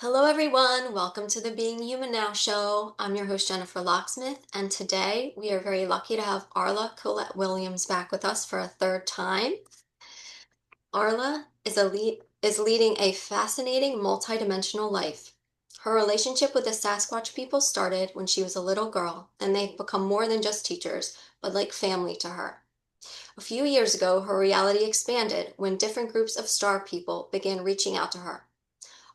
Hello, everyone. Welcome to the Being Human Now show. I'm your host, Jennifer Locksmith, and today we are very lucky to have Arla Collett Williams back with us for a third time. Arla is leading a fascinating multidimensional life. Her relationship with the Sasquatch people started when she was a little girl, and they've become more than just teachers, but like family to her. A few years ago, her reality expanded when different groups of star people began reaching out to her.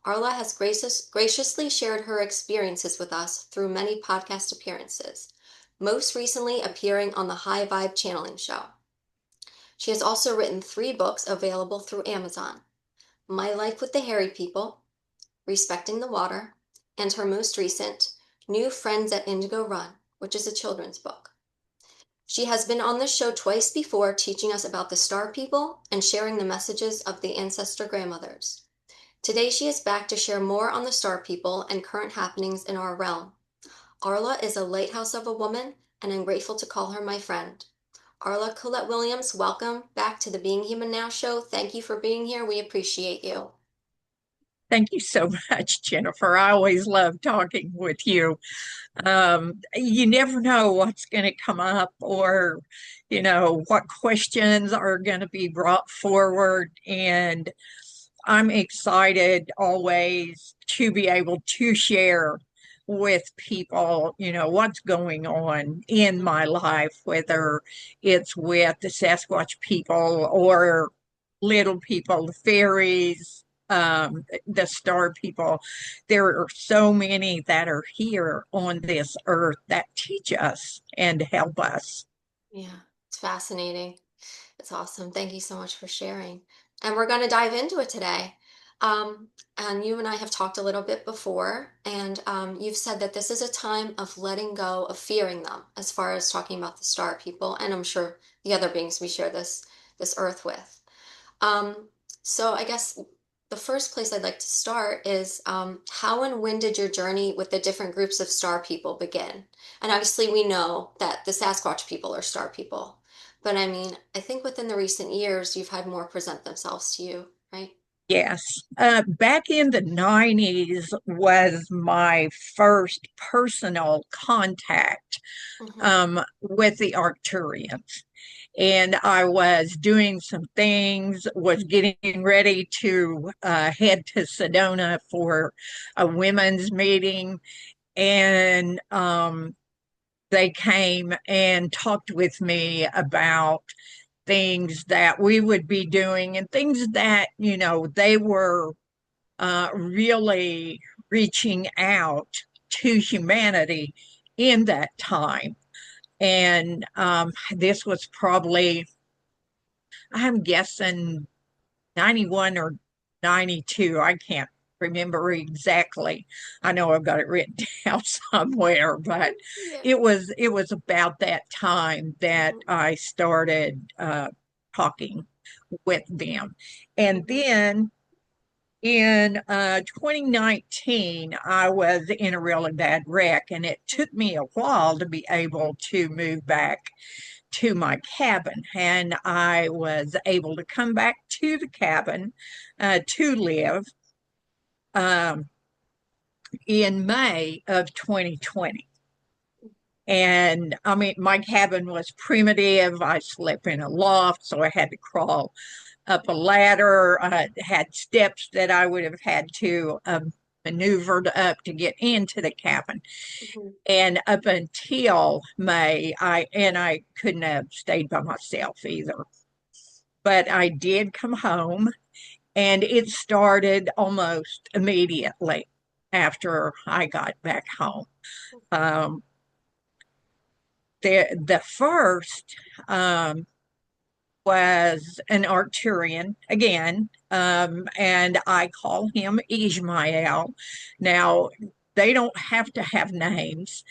Arla has graciously shared her experiences with us through many podcast appearances, most recently appearing on the High Vibe Channeling Show. She has also written 3 books available through Amazon: My Life with the Hairy People, Respecting the Water, and her most recent, New Friends at Indigo Run, which is a children's book. She has been on the show twice before, teaching us about the star people and sharing the messages of the ancestor grandmothers. Today she is back to share more on the star people and current happenings in our realm. Arla is a lighthouse of a woman, and I'm grateful to call her my friend. Arla Collett Williams, welcome back to the Being Human Now show. Thank you for being here. We appreciate you. Thank you so much, Jennifer. I always love talking with you. You never know what's going to come up or, what questions are going to be brought forward. And I'm excited always to be able to share with people, what's going on in my life, whether it's with the Sasquatch people or little people, the fairies, the star people. There are so many that are here on this earth that teach us and help us. Yeah, it's fascinating. It's awesome. Thank you so much for sharing. And we're going to dive into it today. Um, and you and I have talked a little bit before, and you've said that this is a time of letting go of fearing them, as far as talking about the star people, and I'm sure the other beings we share this earth with. Um, so I guess the first place I'd like to start is how and when did your journey with the different groups of star people begin? And obviously we know that the Sasquatch people are star people, but I mean, I think within the recent years you've had more present themselves to you, right? Yes. Back in the 90s was my first personal contact Mm-hmm. with the Arcturians. And I was doing some things, was getting ready to head to Sedona for a women's meeting. And they came and talked with me about things that we would be doing and things that, they were really reaching out to humanity in that time. And this was probably, I'm guessing, 91 or 92. I can't remember exactly. I know I've got it written down somewhere, but Yeah. it was about that time that Mm-hmm. I started talking with them. And Mm-hmm. then in 2019, I was in a really bad wreck, and it took me a while to be able to move back to my cabin. And I was able to come back to the cabin to live um, in May of 2020. And I mean, my cabin was primitive. I slept in a loft, so I had to crawl up a ladder. I had steps that I would have had to maneuvered up to get into the cabin. Mm-hmm. And up until May, I couldn't have stayed by myself either. But I did come home, and it started almost immediately after I got back home. Um, the first was an Arcturian again, and I call him Ishmael. Now, they don't have to have names,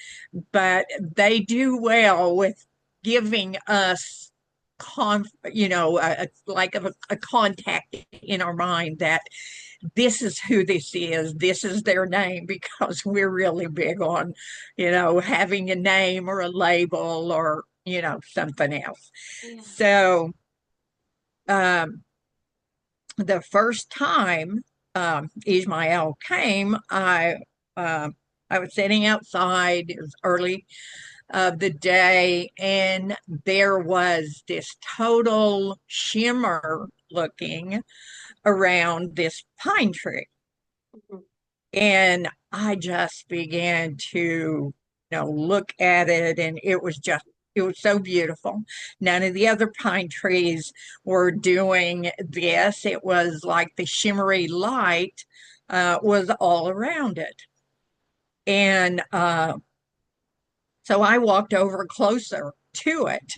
but they do well with giving us like a contact in our mind that this is who this is their name, because we're really big on, having a name or a label or, something else. Yeah. So, um, the first time. Ishmael came, uh, I was sitting outside. It was early of the day, and there was this total shimmer looking around this pine tree. Mhm. And I just began to, look at it, and it was so beautiful. None of the other pine trees were doing this. It was like the shimmery light was all around it. And so I walked over closer to it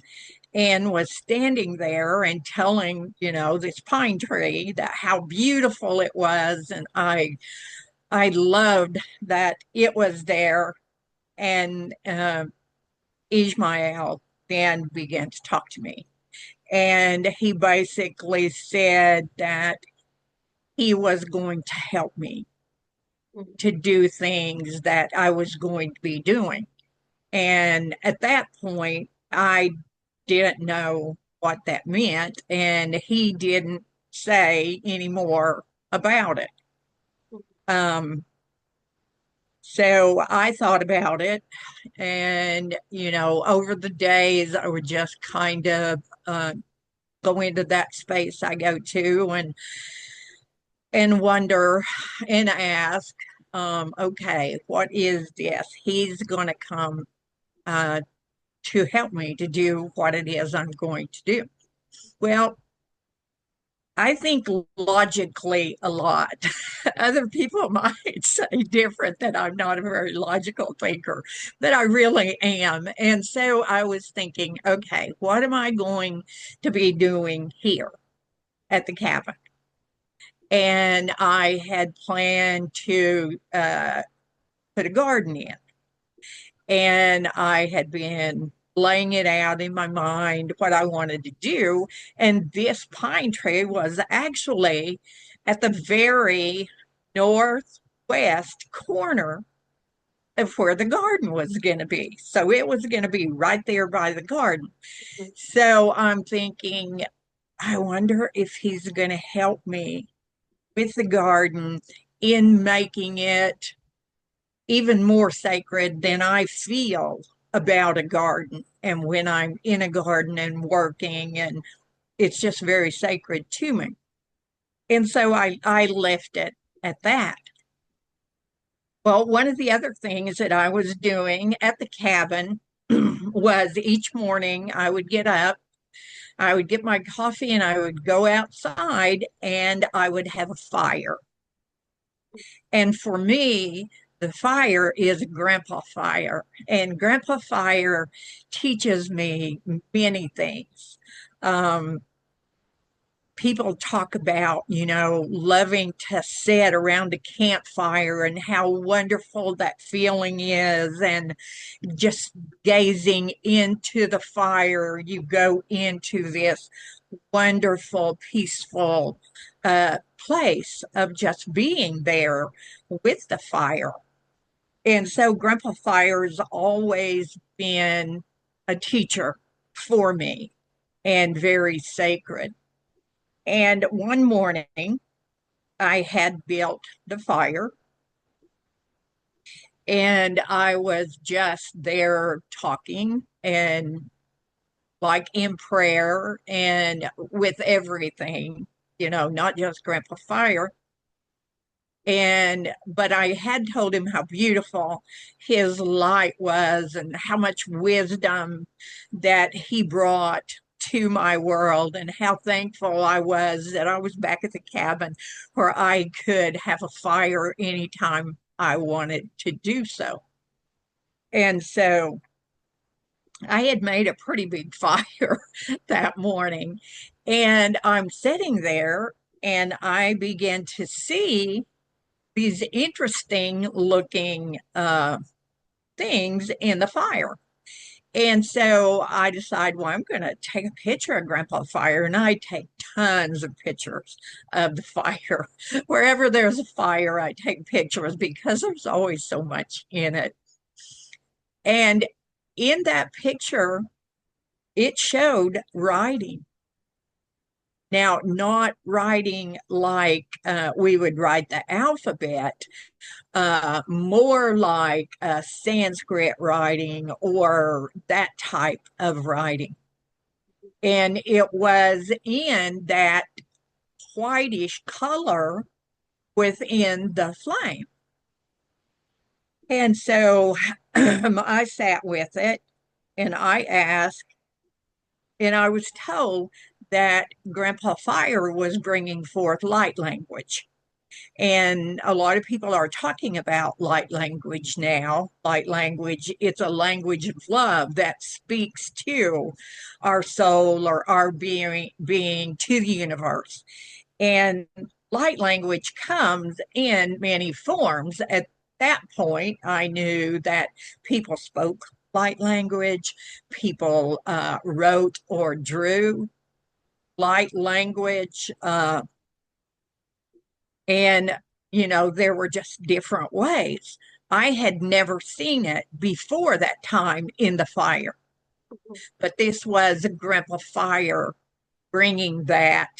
and was standing there and telling, this pine tree that how beautiful it was. And I loved that it was there. And Ishmael then began to talk to me. And he basically said that he was going to help me Mhm. to do things that I was going to be doing. And at that point, I didn't know what that meant. And he didn't say any more about it. Um, so I thought about it. And, over the days, I would just kind of go into that space I go to and wonder and ask, okay, what is this? He's going to come uh, to help me to do what it is I'm going to do. Well, I think logically a lot. Other people might say different, that I'm not a very logical thinker, but I really am. And so I was thinking, okay, what am I going to be doing here at the cabin? And I had planned to put a garden in. And I had been laying it out in my mind what I wanted to do. And this pine tree was actually at the very northwest corner of where the garden was going to be. So it was going to be right there by the garden. So I'm thinking, I wonder if he's going to help me with the garden in making it even more sacred than I feel about a garden. And when I'm in a garden and working, and it's just very sacred to me. And so I left it at that. Well, one of the other things that I was doing at the cabin was each morning I would get up, I would get my coffee, and I would go outside and I would have a fire. And for me, the fire is Grandpa Fire. And Grandpa Fire teaches me many things. Um, People talk about, loving to sit around a campfire and how wonderful that feeling is. And just gazing into the fire, you go into this wonderful, peaceful place of just being there with the fire. And so Grandpa Fire's always been a teacher for me and very sacred. And one morning, I had built the fire and I was just there talking and like in prayer and with everything, not just Grandpa Fire. But I had told him how beautiful his light was and how much wisdom that he brought to my world, and how thankful I was that I was back at the cabin where I could have a fire anytime I wanted to do so. And so I had made a pretty big fire that morning, and I'm sitting there and I began to see these interesting looking things in the fire. And so I decide, well, I'm going to take a picture of Grandpa Fire, and I take tons of pictures of the fire. Wherever there's a fire, I take pictures because there's always so much in it. And in that picture, it showed writing. Now, not writing like we would write the alphabet, more like Sanskrit writing or that type of writing. And it was in that whitish color within the flame. And so I sat with it and I asked, and I was told that Grandpa Fire was bringing forth light language. And a lot of people are talking about light language now. Light language, it's a language of love that speaks to our soul or our being to the universe. And light language comes in many forms. At that point, I knew that people spoke light language, people wrote or drew light language. And, there were just different ways. I had never seen it before that time in the fire, but this was Grandpa Fire bringing that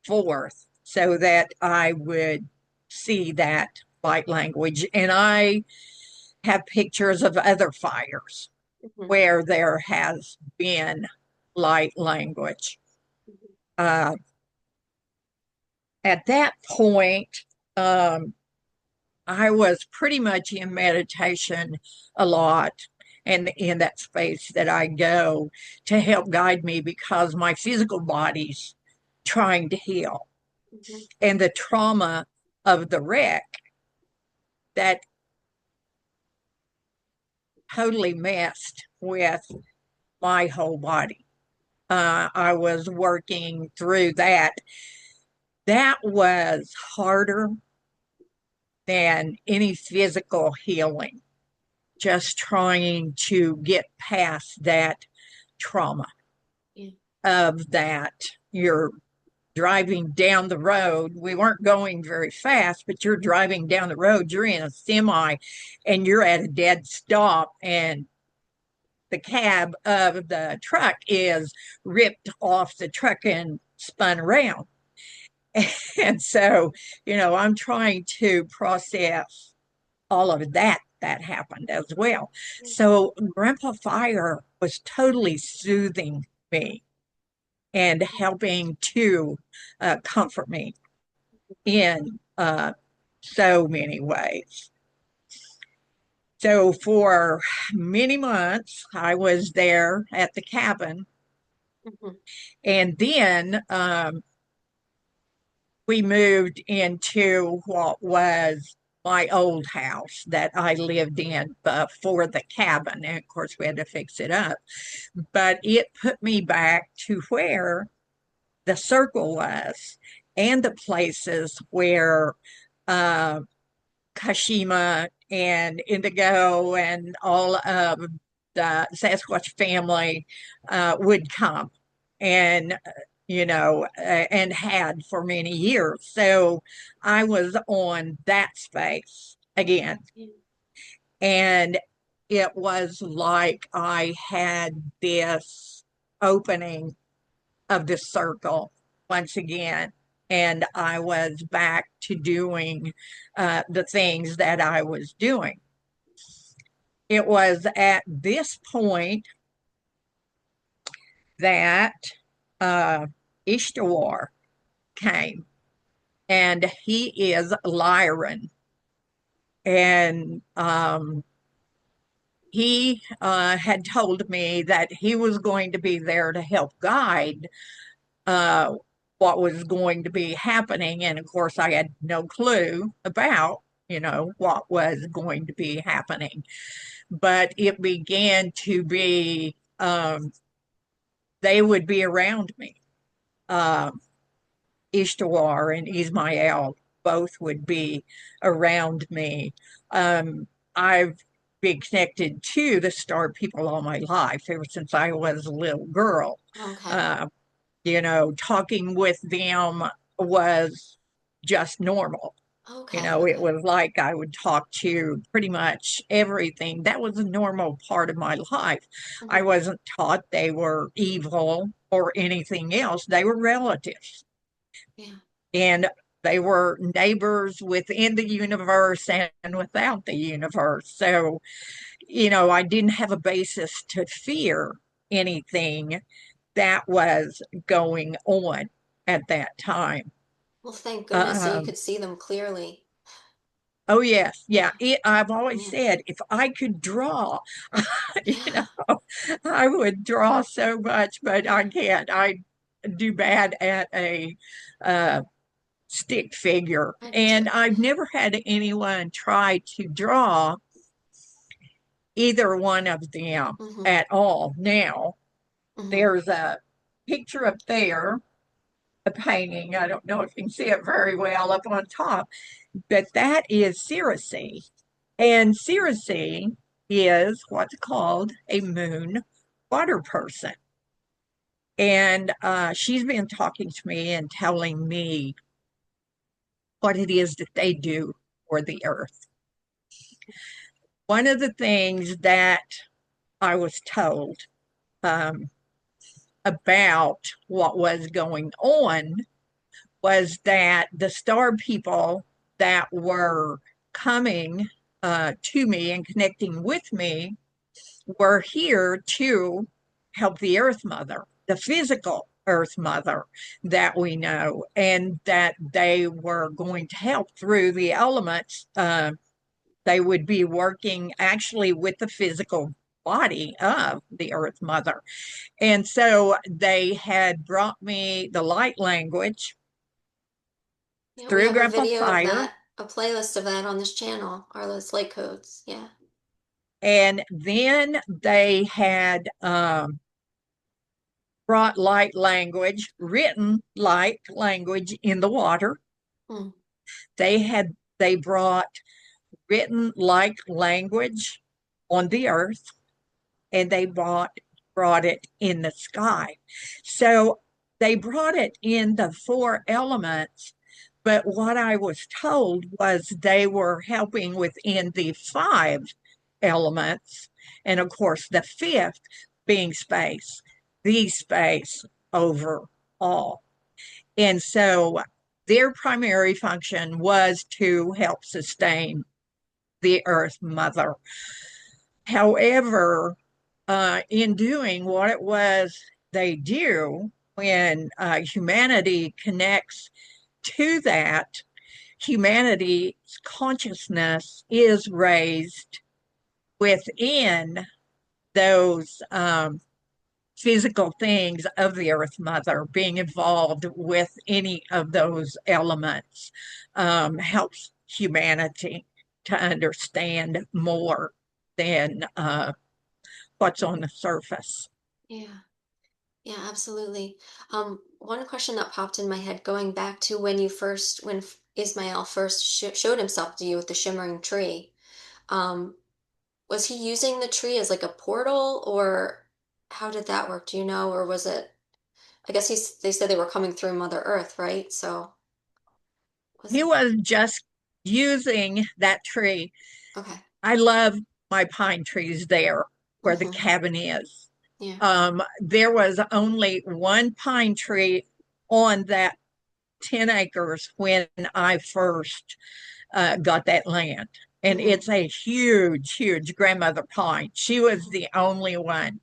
forth so that I would see that light language. And I have pictures of other fires Mhm. where there has been light language. Uh, at that point, um, I was pretty much in meditation a lot and in that space that I go to help guide me because my physical body's trying to heal. Mhm. And the trauma of the wreck that totally messed with my whole body. I was working through that. That was harder than any physical healing, just trying to get past that trauma Yeah. of that. You're driving down the road. We weren't going very fast, but you're driving down the road. You're in a semi and you're at a dead stop, and the cab of the truck is ripped off the truck and spun around. And so, I'm trying to process all of that happened as well. So Grandpa Fire was totally soothing me and helping to comfort me in so many ways. So for many months, I was there at the cabin. Mhm. And then we moved into what was my old house that I lived in before the cabin. And of course, we had to fix it up. But it put me back to where the circle was and the places where uh, Kashima and Indigo and all of the Sasquatch family would come and and had for many years. So I was on that space again. Yeah. And it was like I had this opening of the circle once again. And I was back to doing the things that I was doing. It was at this point that uh, Ishtawar came, and he is Lyran. And he had told me that he was going to be there to help guide uh, what was going to be happening. And of course, I had no clue about, what was going to be happening. But it began to be, they would be around me. Um, Ishtawar and Ismail both would be around me. I've been connected to the star people all my life, ever since I was a little girl. Okay. Uh, talking with them was just normal. Okay. It Okay. was like I would talk to pretty much everything. That was a normal part of my life. I Mhm. wasn't taught they were evil or anything else. They were relatives, Yeah. and they were neighbors within the universe and without the universe. So, I didn't have a basis to fear anything that was going on at that time. Well, thank goodness. So you Um, could see them clearly. oh yes, yeah. I've always Yeah. said if I could draw, you Yeah. know, I would draw so much, but I Yeah. can't. I do bad at a uh, stick figure, I do too. and I've never had anyone try to draw either one of them Mm-hmm. at all. Now, Mm-hmm. there's a picture up there, a painting. I don't know if you can see it very well up on top, but that is Circe. And Circe is what's called a moon water person. And she's been talking to me and telling me what it is that they do for the earth. One of the things that I was told um, about what was going on was that the star people that were coming to me and connecting with me were here to help the Earth Mother, the physical Earth Mother that we know, and that they were going to help through the elements. They would be working actually with the physical body of the Earth Mother. And so they had brought me the light language Yeah, we through a have a graph of video of fire. that, a playlist of that on this channel, Arla's Light Codes. Yeah. And then they had brought light language, written light language in the water. Mm. They brought written light language on the earth, and they brought it in the sky. So they brought it in the four elements, but what I was told was they were helping within the five elements, and of course the fifth being space, the space over all. And so their primary function was to help sustain the Earth Mother. However, in doing what it was they do, when humanity connects to that, humanity's consciousness is raised within those physical things of the Earth Mother. Being involved with any of those elements helps humanity to understand more than what's on the surface. Yeah. Yeah, absolutely. One question that popped in my head going back to when Ismael first showed himself to you with the shimmering tree, um, was he using the tree as like a portal, or how did that work? Do you know? Or was it, I guess they said they were coming through Mother Earth, right? So was He it? was just using that tree. Okay. I love my pine trees there where the Mm-hmm. cabin is. Yeah. There was only one pine tree on that 10 acres when I first got that land. And Mm-hmm. it's a huge, huge grandmother pine. She was Mm-hmm. the only one.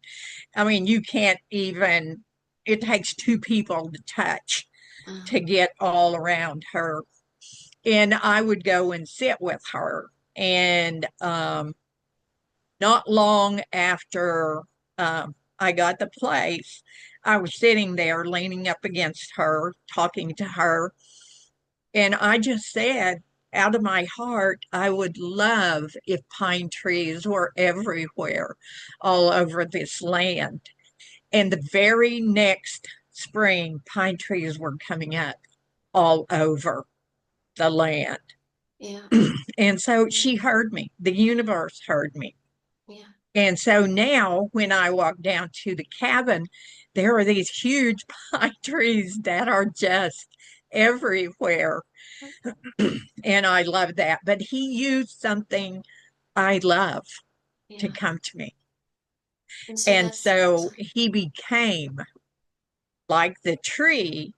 I mean, you can't even, it takes two people to touch Uh, to get all around her. And I would go and sit with her. And not long after I got the place, I was sitting there leaning up against her, talking to her. And I just said, out of my heart, I would love if pine trees were everywhere, all over this land. And the very next spring, pine trees were coming up all over the land. yeah. And so Yeah. she heard me, the universe heard me. Yeah. And so now when I walk down to the cabin, there are these huge pine trees that are just everywhere. And I love that. But he used something I love to Yeah. come to me. And so And that's, so sorry. he became like the tree,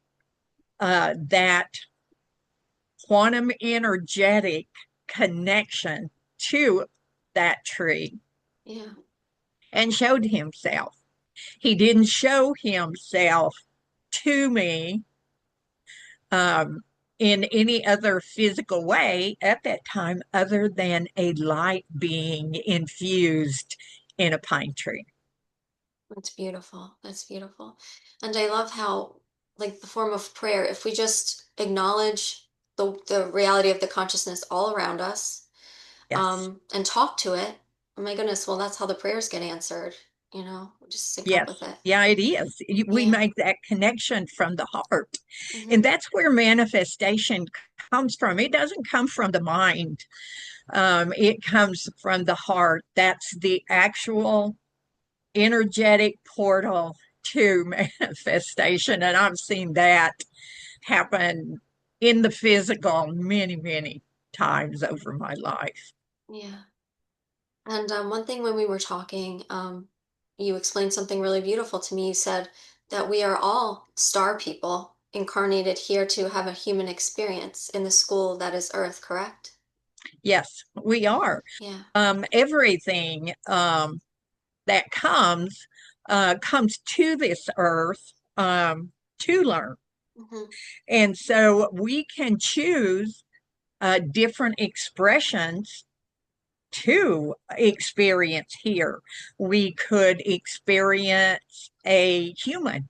that quantum energetic connection to that tree Yeah. and showed himself. He didn't show himself to me um, in any other physical way at that time other than a light being infused in a pine tree. That's beautiful. That's beautiful. And I love how, like, the form of prayer, if we just acknowledge the reality of the consciousness all around us, Yes. and talk to it, oh my goodness, well, that's how the prayers get answered, we just sync up Yes. with it. Yeah, it is. We Yeah. make that connection from the heart. And Hmm. that's where manifestation comes from. It doesn't come from the mind, it comes from the heart. That's the actual energetic portal to manifestation. And I've seen that happen in the physical many, many times over my life. Yeah. And one thing when we were talking, you explained something really beautiful to me. You said that we are all star people incarnated here to have a human experience in the school that is Earth, correct? Yes, we are. Yeah. Everything that comes to this earth to learn. Hmm. And so we can choose different expressions to experience here. We could experience a human,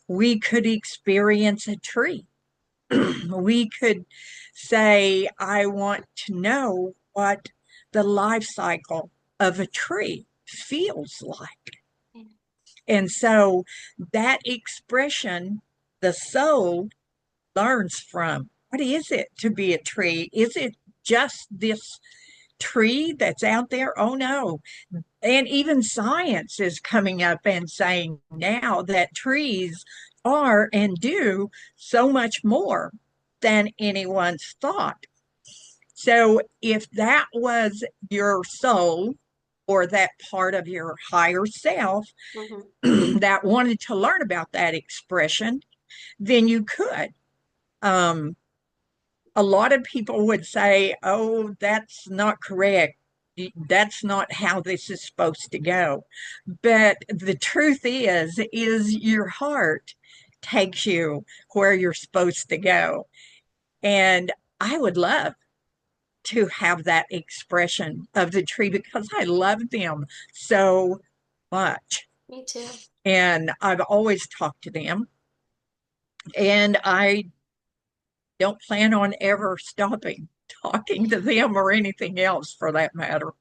we could experience a tree, we could say, I want to know what the life cycle of a tree feels like. Yeah. And so that expression, the soul learns from what is it to be a tree? Is it just this tree that's out there? Oh no. And even science is coming up and saying now that trees are and do so much more than anyone's thought. So if that was your soul or that part of your higher self Hmm. that wanted to learn about that expression, then you could. Um, a lot of people would say, oh, that's not correct. That's not how this is supposed to go. But the truth is your heart takes you where you're supposed to go. And I would love to have that expression of the tree because I love them so much. Me too. And I've always talked to them. And I don't plan on ever stopping talking to Yeah. them or anything else for that matter.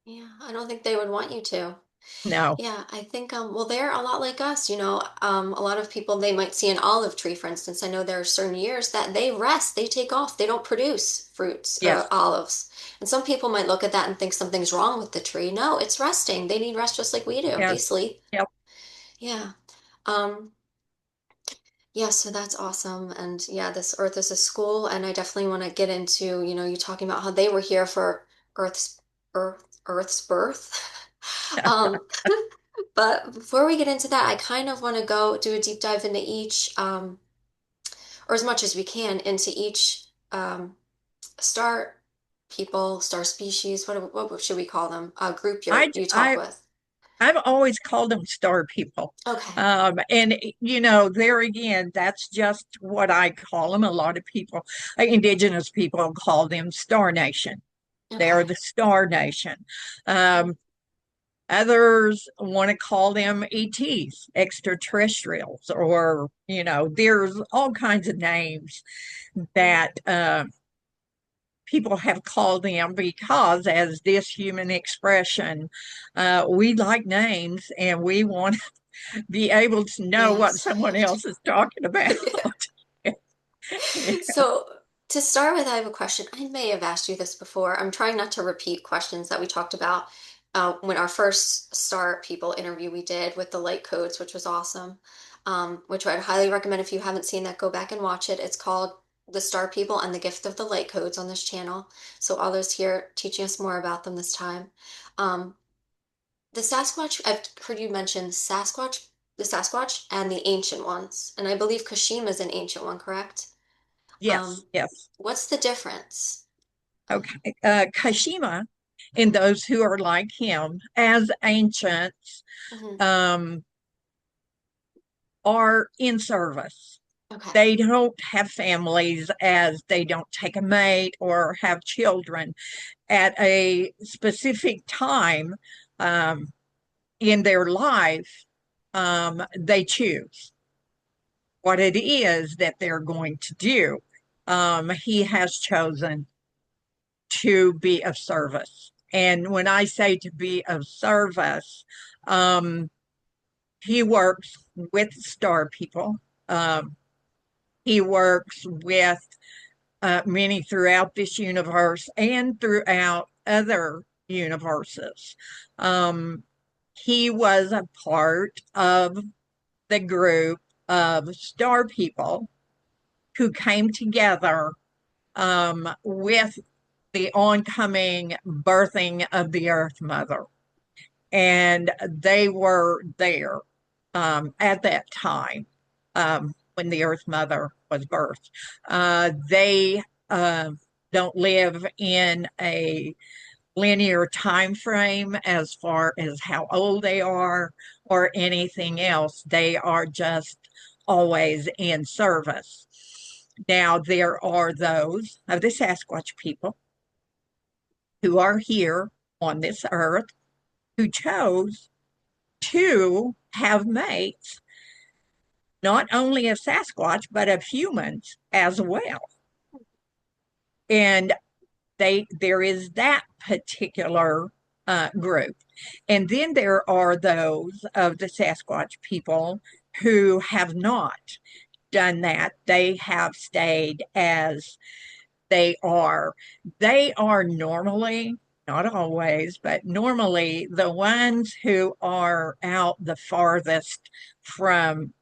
Yeah. I don't think they would want you to. No, Yeah, I think well they're a lot like us, a lot of people they might see an olive tree, for instance. I know there are certain years that they rest, they take off, they don't produce fruits or yes, olives. And some people might look at that and think something's wrong with the tree. No, it's resting. They need rest just like we do. They yes, sleep. yep. Yeah. Um, yeah, so that's awesome. And yeah, this Earth is a school, and I definitely want to get into, you talking about how they were here for Earth's Earth's birth. Um, But before we get into that, I kind of want to go do a deep dive into each, or as much as we can, into each star people, star species. What should we call them? Group I, you talk I, with. I've always called them star people. Okay. And, there again, that's just what I call them. A lot of people, indigenous people, call them Star Nation. They're Okay. the Star Nation. Um, Others want to call them ETs, extraterrestrials, or, there's all kinds of names Yeah. that people have called them because, as this human expression, we like names and we want to be able to know what Yes. someone else is talking about. Yeah. So to start with, I have a question. I may have asked you this before. I'm trying not to repeat questions that we talked about when our first Star People interview we did with the light codes, which was awesome. Which I'd highly recommend if you haven't seen that, go back and watch it. It's called The Star People and the Gift of the Light Codes on this channel. So others here teaching us more about them this time. Um, the Sasquatch, I've heard you mention Sasquatch. The Sasquatch and the ancient ones. And I believe Kashima is an ancient one, correct? Yes, yes. What's the difference? Okay. Kashima and those who are like him as ancients Hmm. um, are in service. Okay. They don't have families, as they don't take a mate or have children at a specific time um, in their life. They choose what it is that they're going to do. He has chosen to be of service. And when I say to be of service, um, he works with star people. Um, he works with many throughout this universe and throughout other universes. Um, he was a part of the group of star people who came together with the oncoming birthing of the Earth Mother. And they were there at that time when the Earth Mother was birthed. They don't live in a linear time frame as far as how old they are or anything else. They are just always in service. Now, there are those of the Sasquatch people who are here on this earth who chose to have mates, not only of Sasquatch, but of humans as well. And there is that particular group. And then there are those of the Sasquatch people who have not done that. They have stayed as they are. They are normally, not always, but normally the ones who are out the farthest from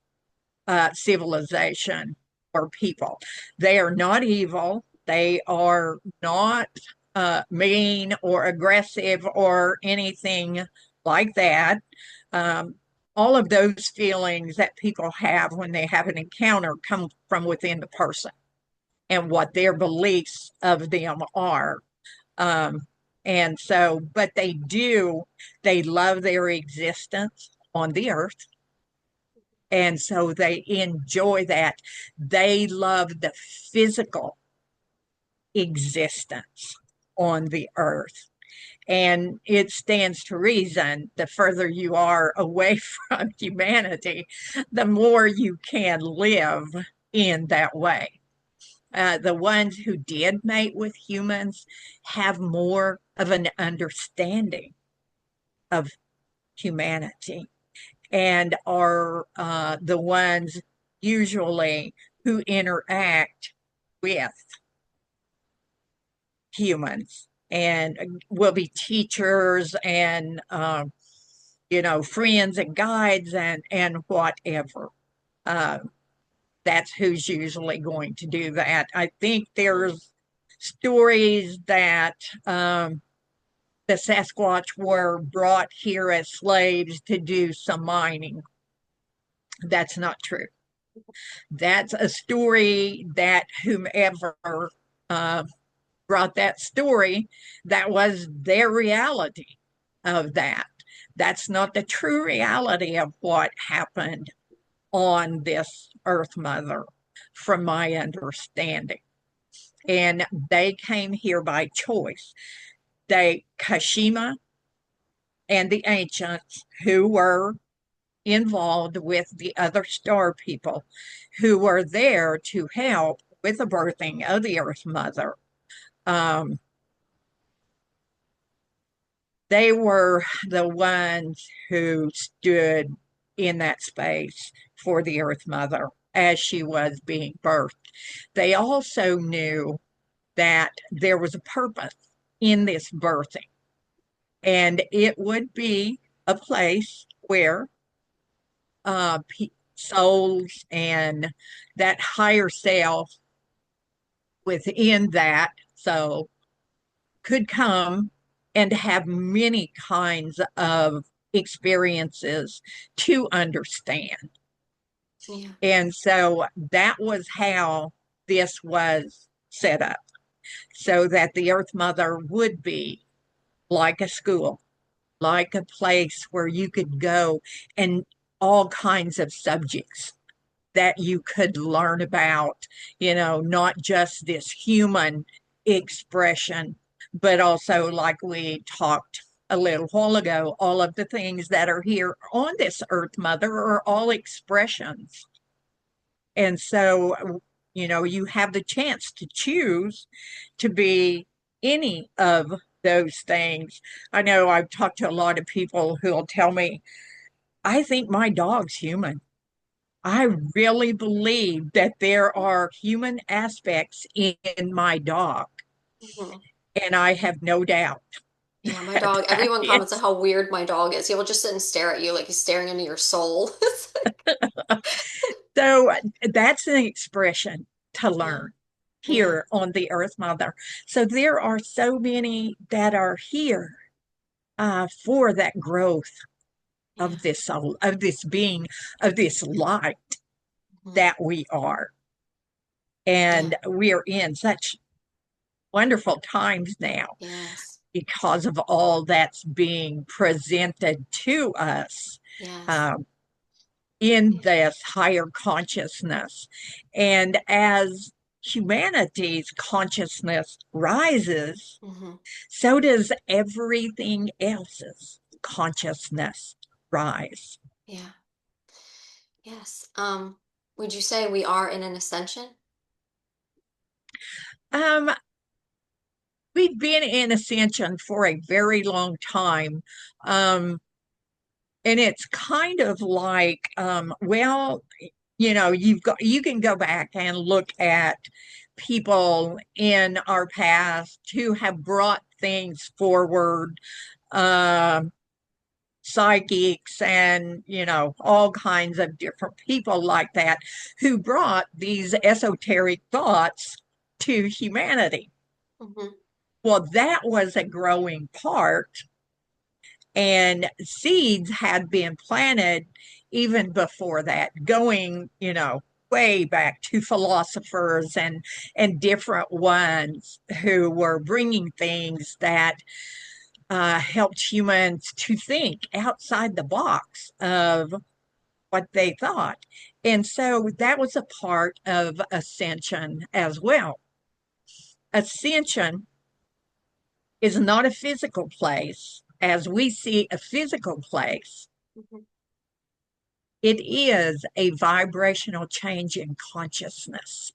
civilization or people. They are not evil. They are not mean or aggressive or anything like that. Um, all of those feelings that people have when they have an encounter come from within the person and what their beliefs of them are. Um, and so, but they love their existence on the earth. And so they enjoy that. They love the physical existence on the earth. And it stands to reason the further you are away from humanity, the more you can live in that way. The ones who did mate with humans have more of an understanding of humanity and are the ones usually who interact with humans and will be teachers and friends and guides and whatever. Uh, that's who's usually going to do that. I think there's stories that the Sasquatch were brought here as slaves to do some mining. That's not true. That's a story that whomever uh, brought that story, that was their reality of that. That's not the true reality of what happened on this Earth Mother, from my understanding. And they came here by choice. Kashima and the ancients who were involved with the other star people who were there to help with the birthing of the Earth Mother. Um, they were the ones who stood in that space for the Earth Mother as she was being birthed. They also knew that there was a purpose in this birthing, and it would be a place where souls and that higher self within that soul could come and have many kinds of experiences to understand. Yeah. And so that was how this was set up, so that the Earth Mother would be like a school, like a place where you could go and all kinds of subjects that you could learn about, not just this human expression, but also, like we talked a little while ago, all of the things that are here on this Earth Mother are all expressions. And so, you have the chance to choose to be any of those things. I know I've talked to a lot of people who'll tell me, I think my dog's human. I really believe that there are human aspects in my dog, Mhm. and I have no doubt Yeah, my that dog, that everyone comments on is. how weird my dog is. He will just sit and stare at you like he's staring into your soul. It's like, So that's an expression to yeah, learn yeah, here on the Earth Mother. So there are so many that are here for that growth of yeah. this soul, of this being, of this light Mhm. that we are. Yeah, And we are in such wonderful times now yes, because of all that's being presented to us yes, um, in yeah. this higher consciousness. And as humanity's consciousness rises, Hmm. so does everything else's consciousness rise. Yeah, yes. Would you say we are in an ascension? Um, we've been in ascension for a very long time. Um, and it's kind of like, well, you can go back and look at people in our past who have brought things forward, um, psychics and all kinds of different people like that who brought these esoteric thoughts to humanity. Hmm. Well, that was a growing part, and seeds had been planted even before that, going, way back to philosophers and different ones who were bringing things that helped humans to think outside the box of what they thought. And so that was a part of ascension as well. Ascension is not a physical place as we see a physical place. Hmm. It is a vibrational change in consciousness.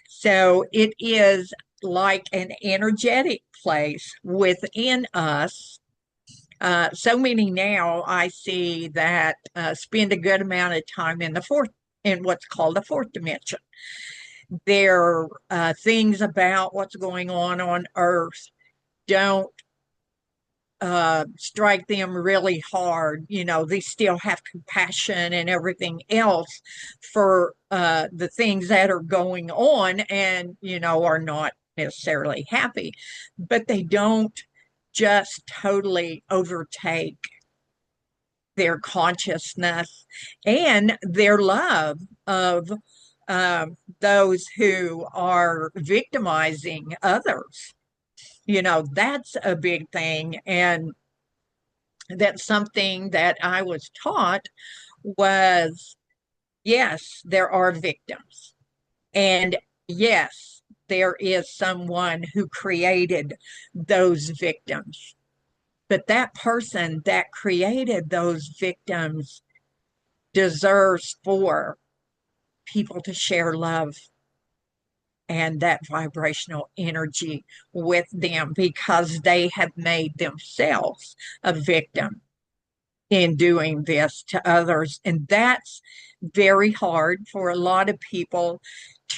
So it is like an energetic place within us. So many now I see that spend a good amount of time in what's called the fourth dimension. There are things about what's going on Earth don't strike them really hard. They still have compassion and everything else for the things that are going on and, are not necessarily happy, but they don't just totally overtake their consciousness and their love of those who are victimizing others. That's a big thing. And that's something that I was taught was, yes, there are victims. And yes, there is someone who created those victims. But that person that created those victims deserves for people to share love and that vibrational energy with them because they have made themselves a victim in doing this to others. And that's very hard for a lot of people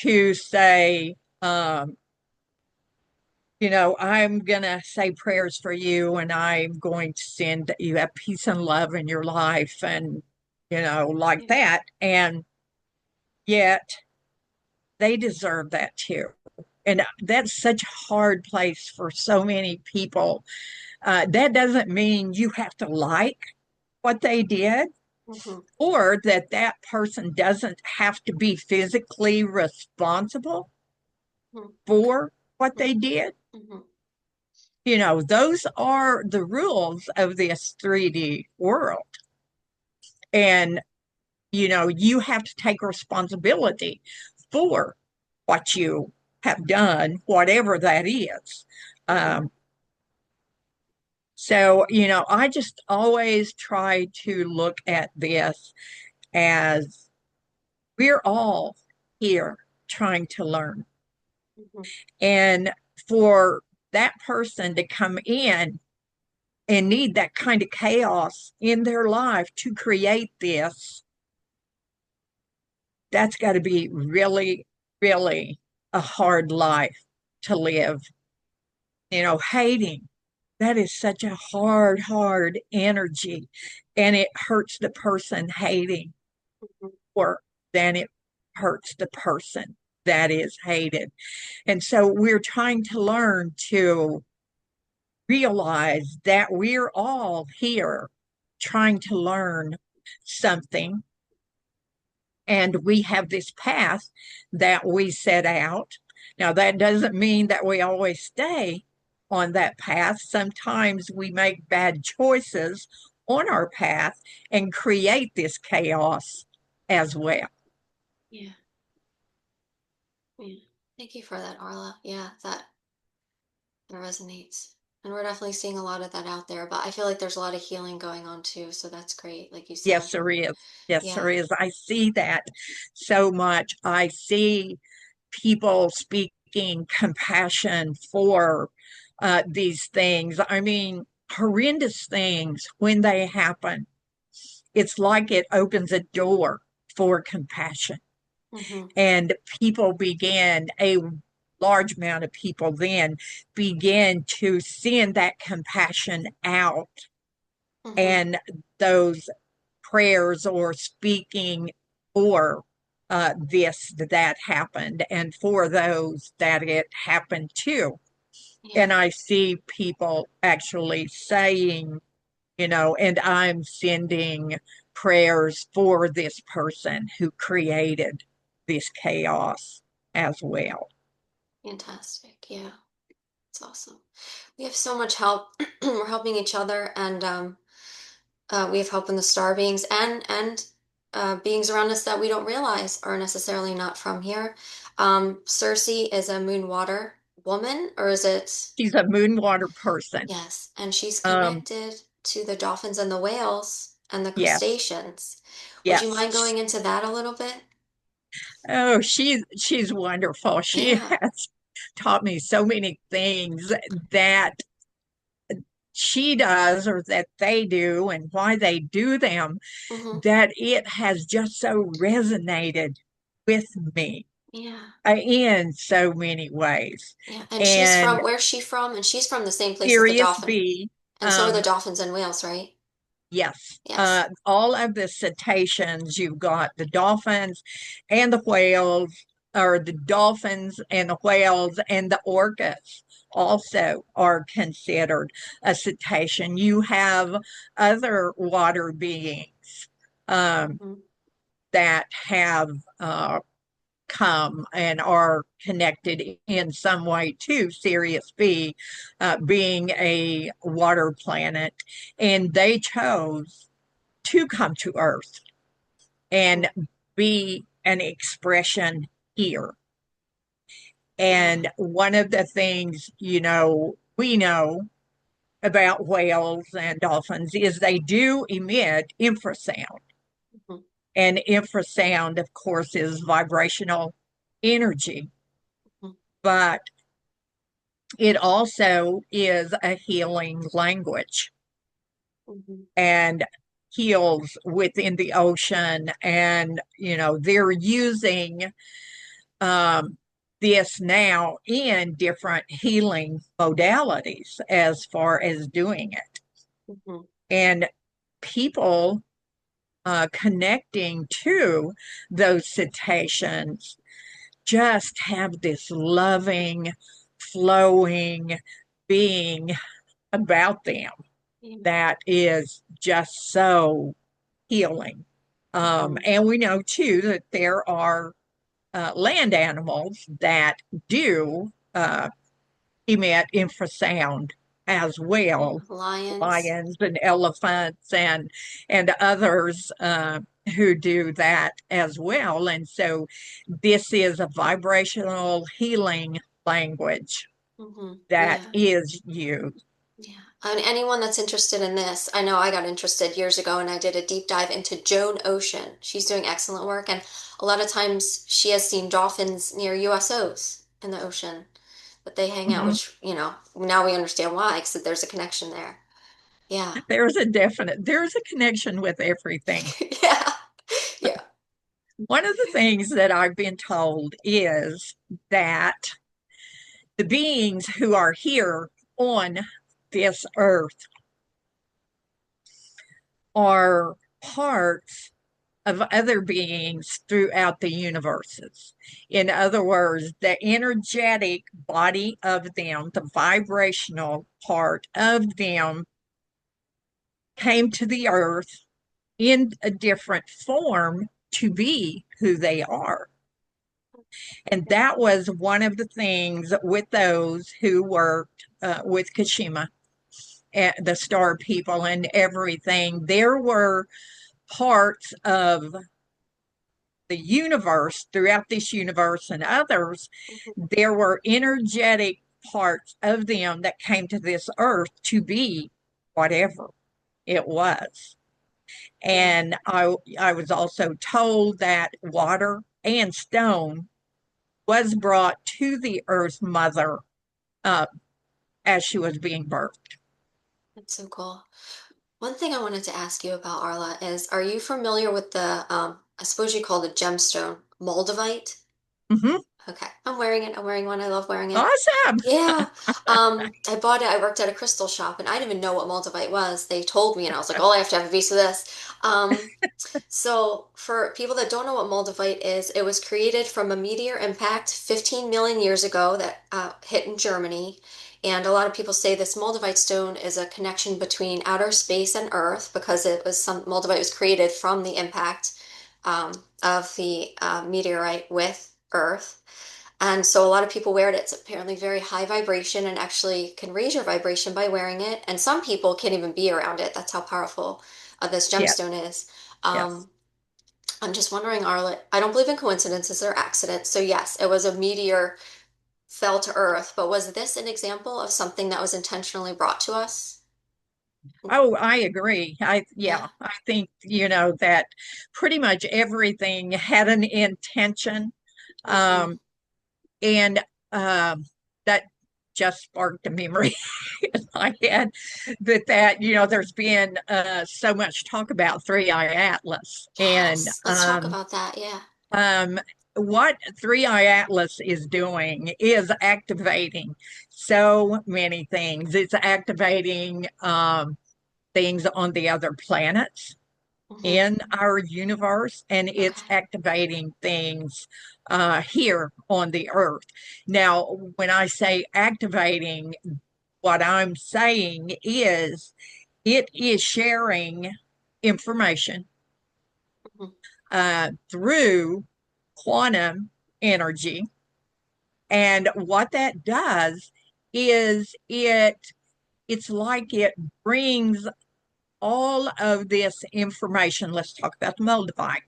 to say, I'm going to say prayers for you and I'm going to send you have peace and love in your life and, like that. And yet they deserve that too. And that's such a hard place for so many people. That doesn't mean you have to like what they did, Hmm. or that that person doesn't have to be physically responsible Hmm. for what they Hmm. did. Hmm. Those are the rules of this 3D world. And, you have to take responsibility for what you have done, whatever that is. Hmm. Um, so, I just always try to look at this as we're all here trying to learn. Hmm. And for that person to come in and need that kind of chaos in their life to create this, that's got to be really, really a hard life to live. Hating, that is such a hard, hard energy. And it hurts the person hating more than it hurts the person that is hated. And so we're trying to learn to realize that we're all here trying to learn something. And we have this path that we set out. Now, that doesn't mean that we always stay on that path. Sometimes we make bad choices on our path and create this chaos as well. Yeah. Yeah. Thank you for that, Arla. Yeah, that resonates. And we're definitely seeing a lot of that out there, but I feel like there's a lot of healing going on too, so that's great, like you said. Yes, there is. Yes, there Yeah. is. I see that so much. I see people speaking compassion for these things. I mean, horrendous things when they happen. It's like it opens a door for compassion. Hmm. And people begin, a large amount of people then begin to send that compassion out. Hmm. And those prayers or speaking for this that happened and for those that it happened to. Yeah. And I see people actually saying, and I'm sending prayers for this person who created this chaos as well. Fantastic. Yeah. It's awesome. We have so much help. We're helping each other, and we have help in the star beings and beings around us that we don't realize are necessarily not from here. Circe is a moon water woman, or is it? She's a moon water person. Yes, and she's Um, connected to the dolphins and the whales and the yes, crustaceans. Would you mind yes. going into that a little bit? Oh, she's wonderful. She Yeah. has taught me so many things that she does or that they do and why they do them, Hmm. that it has just so resonated with me Yeah. in so many ways. Yeah. And she's And from, where's she from? And she's from the same place as the Sirius dolphin. B, And so are the um, dolphins and whales, right? yes, Yes. all of the cetaceans, you've got the dolphins and the whales, or the dolphins and the whales and the orcas also are considered a cetacean. You have other water beings um, Hmm. that have come and are connected in some way to Sirius B, being a water planet. And they chose to come to Earth Hmm. and be an expression here. Yeah. And one of the things, we know about whales and dolphins is they do emit infrasound. Hmm. And infrasound, of course, is vibrational energy, but it also is a healing language Hmm. and heals within the ocean. And, they're using um, this now in different healing modalities as far as doing it. Hmm. And people connecting to those cetaceans just have this loving, flowing being about them that is just so healing. Mhm. And we know too that there are land animals that do emit infrasound as Yeah, well, lions. lions and elephants and others who do that as well. And so this is a vibrational healing language that Yeah. is used. Yeah. And anyone that's interested in this, I know I got interested years ago and I did a deep dive into Joan Ocean. She's doing excellent work, and a lot of times she has seen dolphins near USOs in the ocean that they hang out, Mhm. which, now we understand why, because there's a connection there. Yeah. There's a connection with everything. Yeah. Yeah. One of the things that I've been told is that the beings who are here on this earth are parts of other beings throughout the universes. In other words, the energetic body of them, the vibrational part of them, came to the earth in a different form to be who they are. And that was one of the things with those who worked with Kashima, the star people, and everything. There were parts of the universe, throughout this universe and others, Mhm. there were energetic parts of them that came to this earth to be whatever it was. Yeah. And I was also told that water and stone was brought to the earth mother uh, as she was being birthed. That's so cool. One thing I wanted to ask you about, Arla, is are you familiar with I suppose you call it a gemstone, moldavite? Mm-hmm. Okay. I'm wearing it. I'm wearing one. I love wearing it. Awesome. Yeah. I bought it. I worked at a crystal shop and I didn't even know what moldavite was. They told me and I was like, oh, I have to have a piece of this. So for people that don't know what moldavite is, it was created from a meteor impact 15 million years ago that hit in Germany. And a lot of people say this moldavite stone is a connection between outer space and Earth because moldavite was created from the impact of the meteorite with Earth. And so a lot of people wear it. It's apparently very high vibration and actually can raise your vibration by wearing it. And some people can't even be around it. That's how powerful this Yes, gemstone is. yes. Um, I'm just wondering, Arlet, I don't believe in coincidences or accidents. So yes, it was a meteor fell to Earth, but was this an example of something that was intentionally brought to us? Oh, I agree. Yeah, Yeah. I think, that pretty much everything had an intention. Hmm. Um, and that just sparked a memory in my head there's been so much talk about Three Eye Atlas. And Yes. Let's talk about that. Yeah. um, what Three Eye Atlas is doing is activating so many things. It's activating things on the other planets Hmm. in our universe, and it's Okay. activating things here on the earth. Now, when I say activating, what I'm saying is it is sharing information Hmm. through quantum energy. And what that does is it's like it brings all of this information. Let's talk about the Moldavite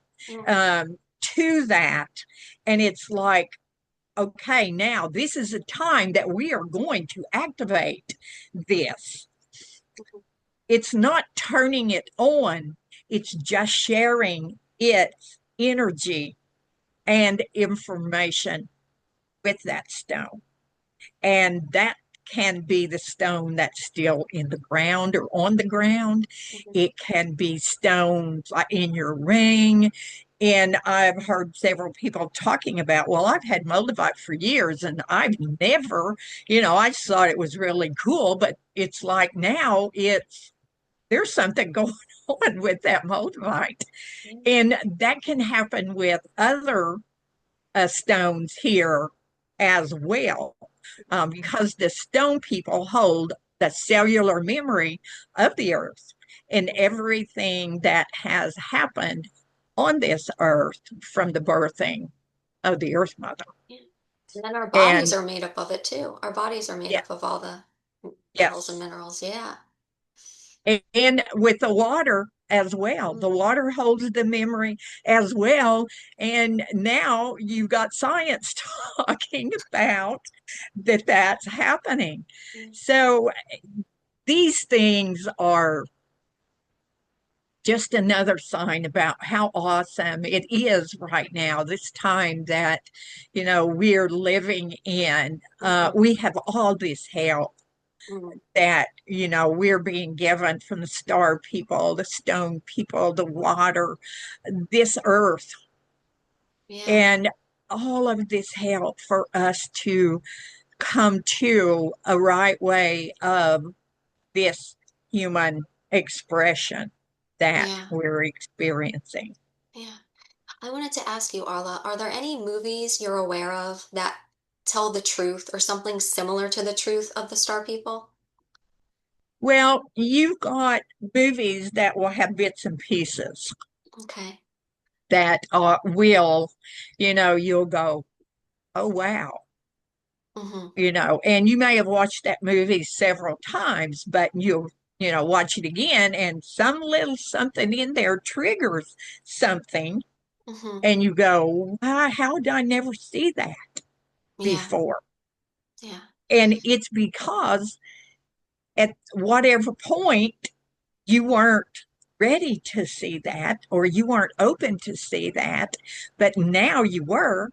to that. And it's like, okay, now this is a time that we are going to activate this. It's not turning it on, it's just sharing its energy and information with that stone. And that can be the stone that's still in the ground or on the ground. Hmm. It can be stones like in your ring. And I've heard several people talking about, well, I've had moldavite for years and I've never, I just thought it was really cool, but it's like now there's something going on with that moldavite. And that can happen with other stones here as well, because the stone people hold the cellular memory of the earth and everything that has happened on this earth from the birthing of the earth mother. Yeah. And then our bodies And are made up of it too. Our bodies are made yeah, up of all the metals and yes. minerals. Yeah. And with the water as well, Mm, the water holds the memory as well. And now you've got science talking about that that's happening. yeah. So these things are just another sign about how awesome it is right now, this time that, we're living in. Hmm. We have all this help Hmm. that, we're being given from the star people, the stone people, the water, this earth, Yeah. and all of this help for us to come to a right way of this human expression that Yeah. we're experiencing. Yeah. I wanted to ask you, Arla, are there any movies you're aware of that tell the truth or something similar to the truth of the Star People? Well, you've got movies that will have bits and pieces Okay. that you'll go, oh, wow, Hmm. and you may have watched that movie several times, but you'll, watch it again, and some little something in there triggers something, Hmm. and you go, why, how did I never see that Yeah. before? Yeah. And it's because at whatever point you weren't ready to see that, or you weren't open to see that, but now you were,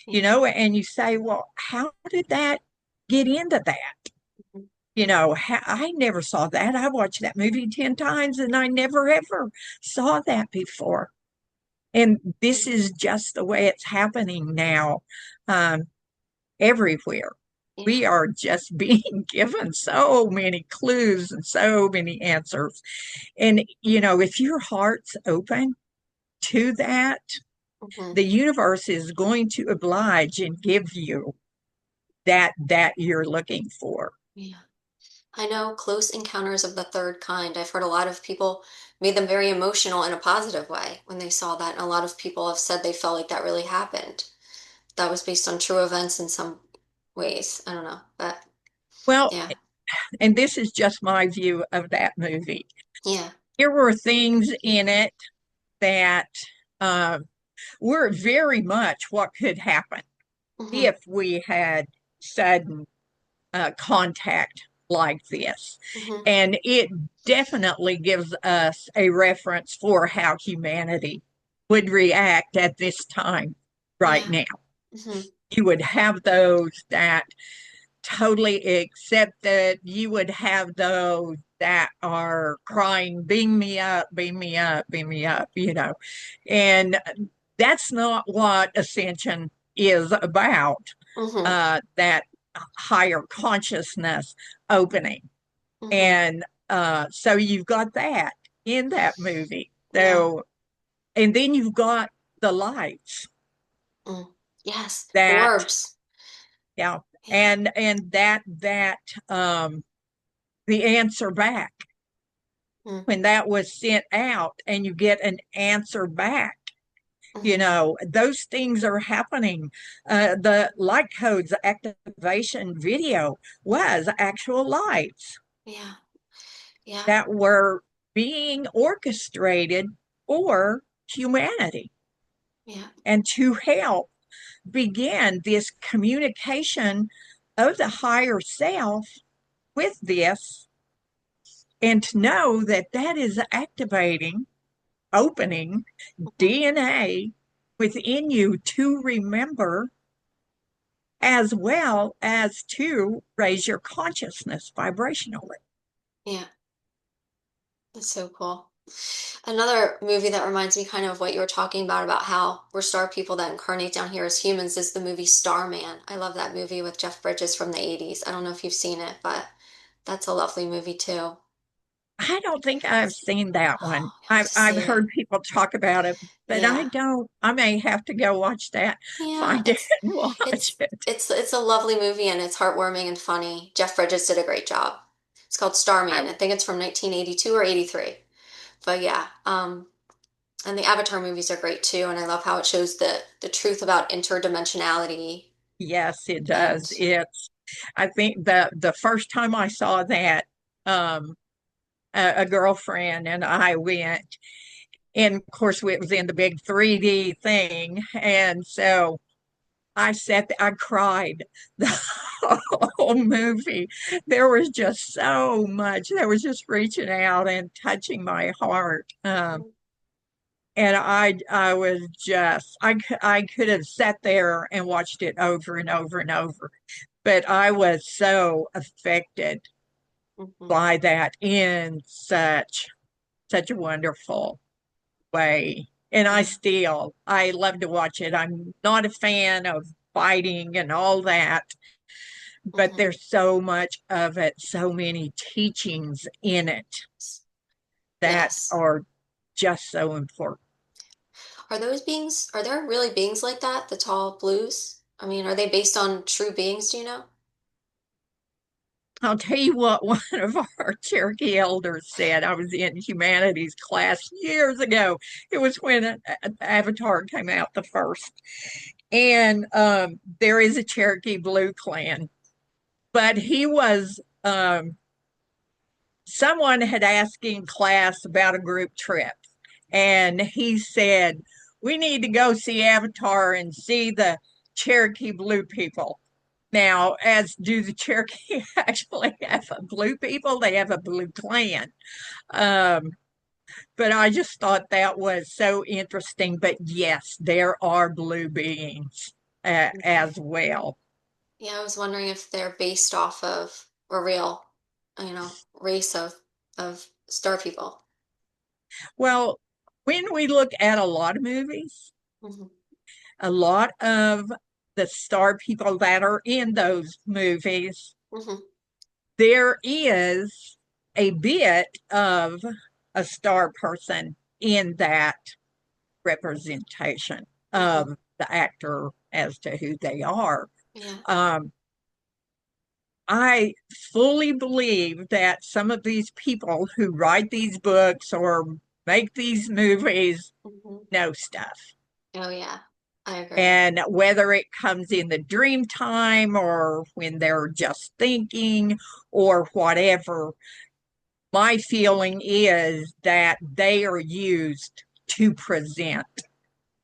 Yeah. and you say, well, how did that get into that? Mhm. I never saw that. I watched that movie 10 times and I never ever saw that before. And this is just the way it's happening now, um, everywhere. Yeah. We are just being given so many clues and so many answers. And, if your heart's open to that, Hmm. the universe is going to oblige and give you that you're looking for. Yeah. I know Close Encounters of the Third Kind. I've heard a lot of people made them very emotional in a positive way when they saw that. And a lot of people have said they felt like that really happened. That was based on true events in some ways. I don't know, but Well, yeah. and this is just my view of that movie. Yeah. There were things in it that uh, were very much what could happen Hmm. if we had sudden contact like this. Hmm. And it definitely gives us a reference for how humanity would react at this time right Yeah. now. Hmm. You would have those that totally accept it. You would have those that are crying, beam me up, beam me up, beam me up. And that's not what ascension is about, Hmm. that higher consciousness opening. Hmm. And so you've got that in that movie. Yeah. So, and then you've got the lights Mm. Yes. that, Orbs. yeah, Yeah. and that the answer back Mm. when that was sent out and you get an answer back. Hmm. Those things are happening. The light codes activation video was actual lights Yeah. Yeah. that were being orchestrated for humanity Yeah. and to help begin this communication of the higher self with this, and to know that that is activating, opening Hmm. DNA within you to remember, as well as to raise your consciousness vibrationally. Yeah. That's so cool. Another movie that reminds me kind of what you were talking about how we're star people that incarnate down here as humans is the movie Starman. I love that movie with Jeff Bridges from the 80s. I don't know if you've seen it, but that's a lovely movie too. I don't think I've seen that one. Oh, you have I've to I've see it. heard people talk about it, but I Yeah. don't. I may have to go watch that, Yeah, find it, and watch it's it. it's a lovely movie and it's heartwarming and funny. Jeff Bridges did a great job. It's called I, Starman. I think it's from 1982 or 83. But yeah, and the Avatar movies are great too, and I love how it shows the truth about interdimensionality yes, it does. and I think the first time I saw that, um, a girlfriend and I went, and of course it was in the big 3D thing, and so I cried the whole movie. There was just so much that was just reaching out and touching my heart. Mhm, And I was just, I could have sat there and watched it over and over and over, but I was so affected mhm, by that in such a wonderful way. And yeah, I love to watch it. I'm not a fan of fighting and all that, but mhm. there's so much of it, so many teachings in it that Yes. are just so important. Are those beings, are there really beings like that, the tall blues? I mean, are they based on true beings, do you know? I'll tell you what one of our Cherokee elders said. I was in humanities class years ago. It was when Avatar came out the first. And there is a Cherokee Blue clan, but someone had asked in class about a group trip, and he said, "We need to go see Avatar and see the Cherokee Blue people." Now, as do the Cherokee actually have a blue people, they have a blue clan. Um, but I just thought that was so interesting. But yes, there are blue beings Mhm. as well. Yeah, I was wondering if they're based off of a real, race of star people. Well, when we look at a lot of movies, Hmm. a lot of the star people that are in those movies, Hmm. there is a bit of a star person in that representation Hmm. of the actor as to who they are. Yeah. Um, I fully believe that some of these people who write these books or make these movies Hmm. know stuff. Oh yeah, I agree. And whether it comes in the dream time or when they're just thinking or whatever, my feeling is that they are used to present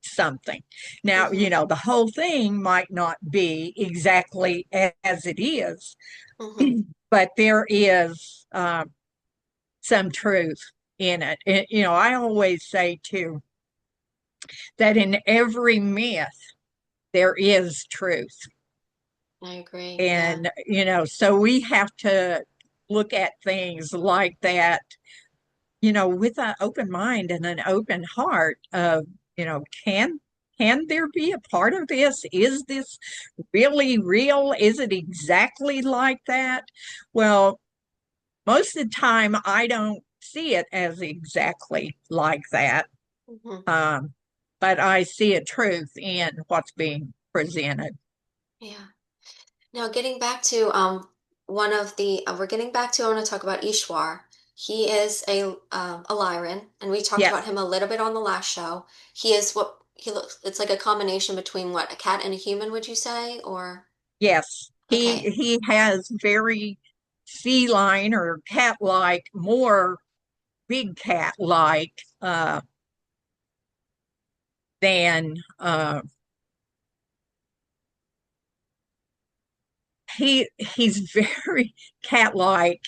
something. Now, Hmm. the whole thing might not be exactly as it is, Hmm. but there is some truth in it. And, I always say too that in every myth, there is truth. I agree. Yeah. And, so we have to look at things like that, with an open mind and an open heart of, can there be a part of this? Is this really real? Is it exactly like that? Well, most of the time, I don't see it as exactly like that. Hmm. Um, but I see a truth in what's being presented. Yeah. Now, getting back to one of the we're getting back to I want to talk about Ishwar. He is a Lyran, and we talked about Yes, him a little bit on the last show. He is what he looks. It's like a combination between what, a cat and a human, would you say? Or yes. He okay, he has very feline or cat-like, more big cat-like than he's very cat-like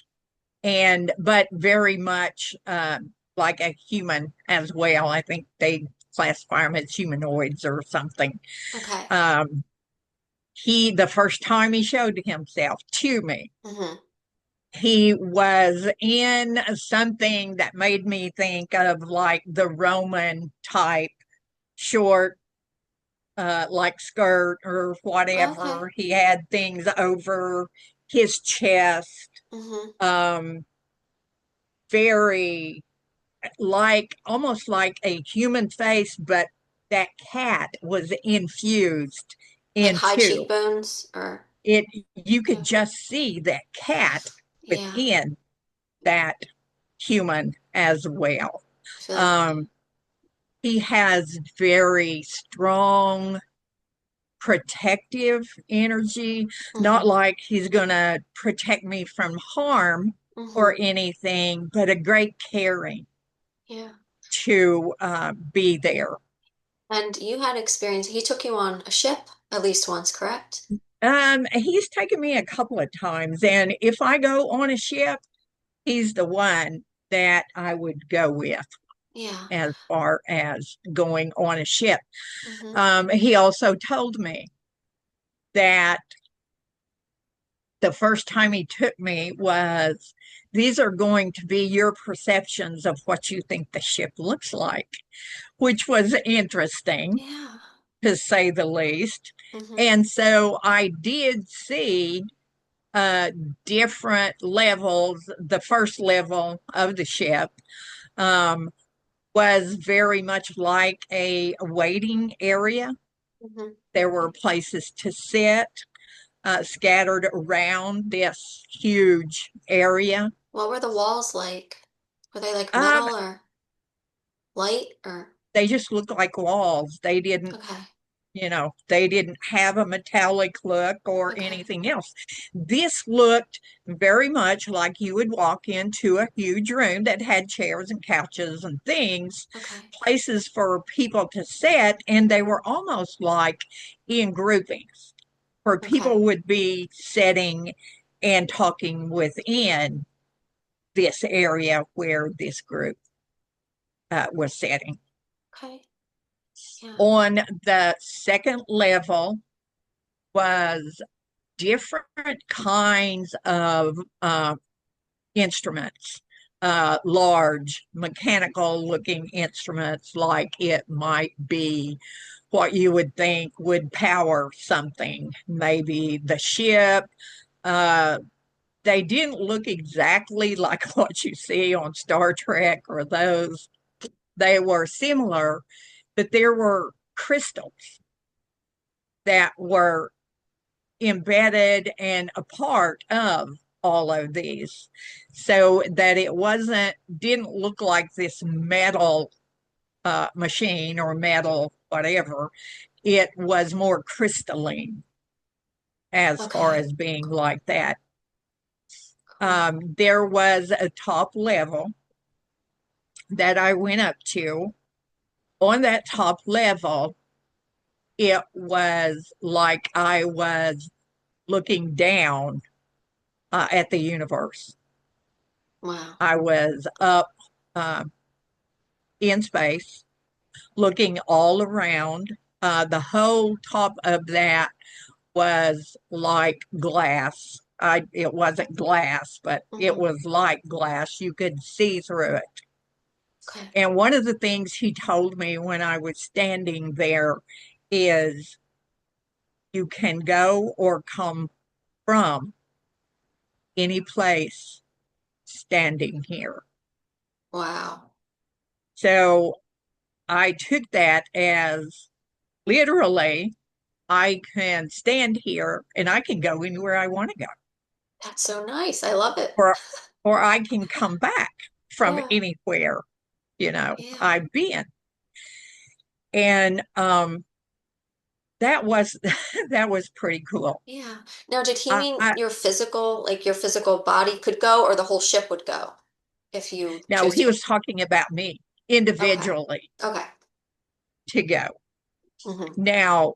and but very much like a human as well. I think they classify him as humanoids or something. okay. Um, the first time he showed himself to me, Mm-hmm. he was in something that made me think of like the Roman type short, like skirt or Okay. whatever. He had things over his chest. Mm-hmm. Um, very like almost like a human face, but that cat was infused Like high into cheekbones or it. You could yeah. just see that cat Yeah. within that human as well. I feel like Um, he has very strong protective energy, not mm-hmm. like he's going to protect me from harm or Mm-hmm. anything, but a great caring Yeah. to be there. And you had experience. He took you on a ship at least once, correct? He's taken me a couple of times, and if I go on a ship, he's the one that I would go with Yeah. as far as going on a ship. Mm-hmm. He also told me that the first time he took me was these are going to be your perceptions of what you think the ship looks like, which was interesting Yeah. to say the least. Mm-hmm. And so I did see uh, different levels. The first level of the ship um, was very much like a waiting area. Mm-hmm. There were places to sit scattered around this huge area. What were the walls like? Were they like Um, metal or light or they just looked like walls. They didn't, okay. they didn't have a metallic look or Okay. anything else. This looked very much like you would walk into a huge room that had chairs and couches and things, Okay. places for people to sit, and they were almost like in groupings where Okay. people would be sitting and talking within this area where this group was sitting. Okay. Yeah. On the second level was different kinds of instruments, large mechanical looking instruments, like it might be what you would think would power something, maybe the ship. Uh, they didn't look exactly like what you see on Star Trek or those. They were similar, but there were crystals that were embedded and a part of all of these, so that it didn't look like this metal machine or metal whatever. It was more crystalline as far Okay. as being like that. Cool. There was a top level that I went up to. On that top level, it was like I was looking down at the universe. Wow. I was up uh, in space, looking all around. The whole top of that was like glass. It wasn't glass, but it Mm-hmm. was like glass. You could see through it. Okay. And one of the things he told me when I was standing there is you can go or come from any place standing here. Wow. So I took that as literally I can stand here and I can go anywhere I want to go, That's so nice. I love it. or I can come back from Yeah. anywhere, Yeah. I've been. And that was that was pretty cool. Yeah. Now, did he I, mean I your physical, like your physical body could go, or the whole ship would go if you Now chose he to go? was talking about me Okay. individually Okay. to go. Mm-hmm. Now,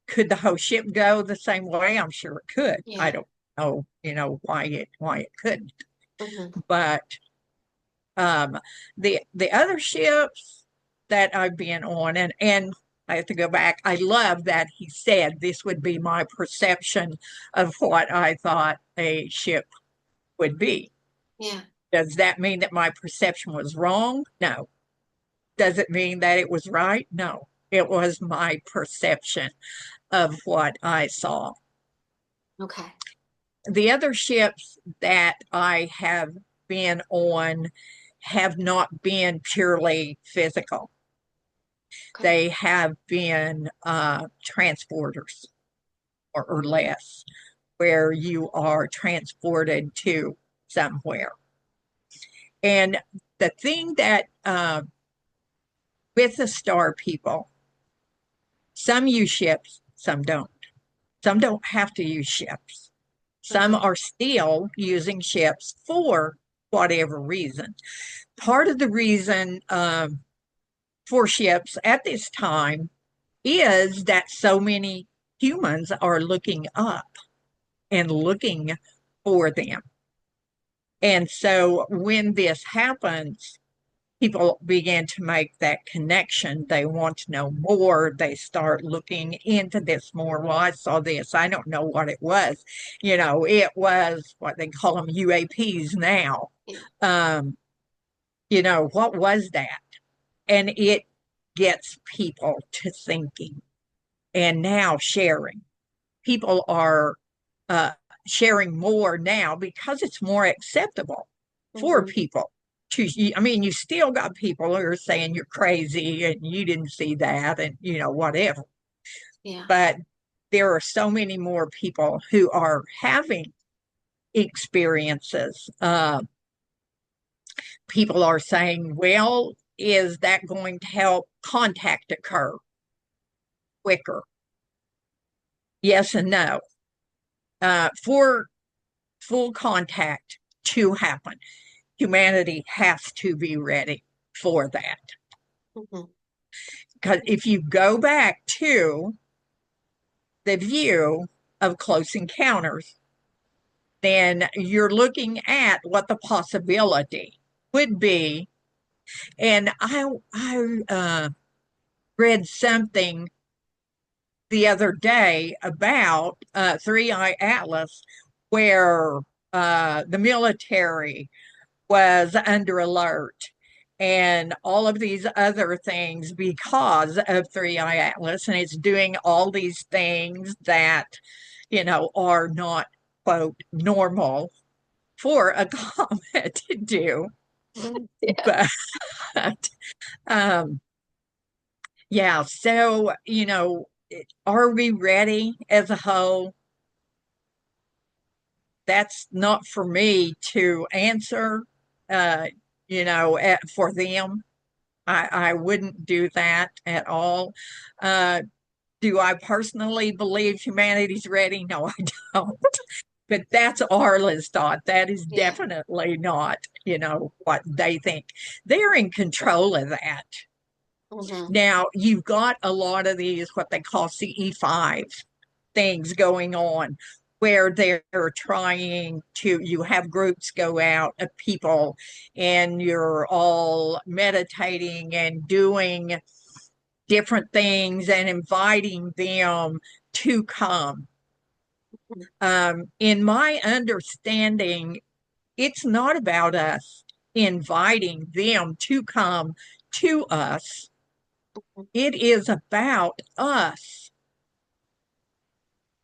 could the whole ship go the same way? I'm sure it could. I Yeah. don't know, why it couldn't. Mm-hmm. But um, the other ships that I've been on, and I have to go back. I love that he said this would be my perception of what I thought a ship would be. Yeah. Does that mean that my perception was wrong? No. Does it mean that it was right? No. It was my perception of what I saw. Okay. The other ships that I have been on have not been purely physical. Okay. They have been transporters or less, where you are transported to somewhere. And the thing that with the star people, some use ships, some don't. Some don't have to use ships. Some Mm-hmm. are still using ships for whatever reason. Part of the reason for ships at this time is that so many humans are looking up and looking for them. And so when this happens, people begin to make that connection. They want to know more. They start looking into this more. Well, I saw this. I don't know what it was. It was what they call them UAPs now. Yeah. Um, what was that? And it gets people to thinking and now sharing. People are uh, sharing more now because it's more acceptable for Mm-hmm. people to. I mean, you still got people who are saying you're crazy and you didn't see that and whatever. Yeah. But there are so many more people who are having experiences. People are saying, well, is that going to help contact occur quicker? Yes and no. For full contact to happen, humanity has to be ready for that. Mm-hmm. Because if you go back to the view of close encounters, then you're looking at what the possibility would be. And I read something the other day about Three Eye Atlas, where the military was under alert and all of these other things because of Three Eye Atlas. And it's doing all these things that, are not, quote, normal for a comet to do. Yeah. But um, yeah, so, are we ready as a whole? That's not for me to answer, uh, for them. I wouldn't do that at all. Uh, do I personally believe humanity's ready? No, I don't. But that's Arla's thought. That is Yeah. definitely not, what they think. They're in control of that. Mm-hmm. Now, you've got a lot of these, what they call CE5 things going on, where they're trying to, you have groups go out of people and you're all meditating and doing different things and inviting them to come. In my understanding, it's not about us inviting them to come to us. It is about us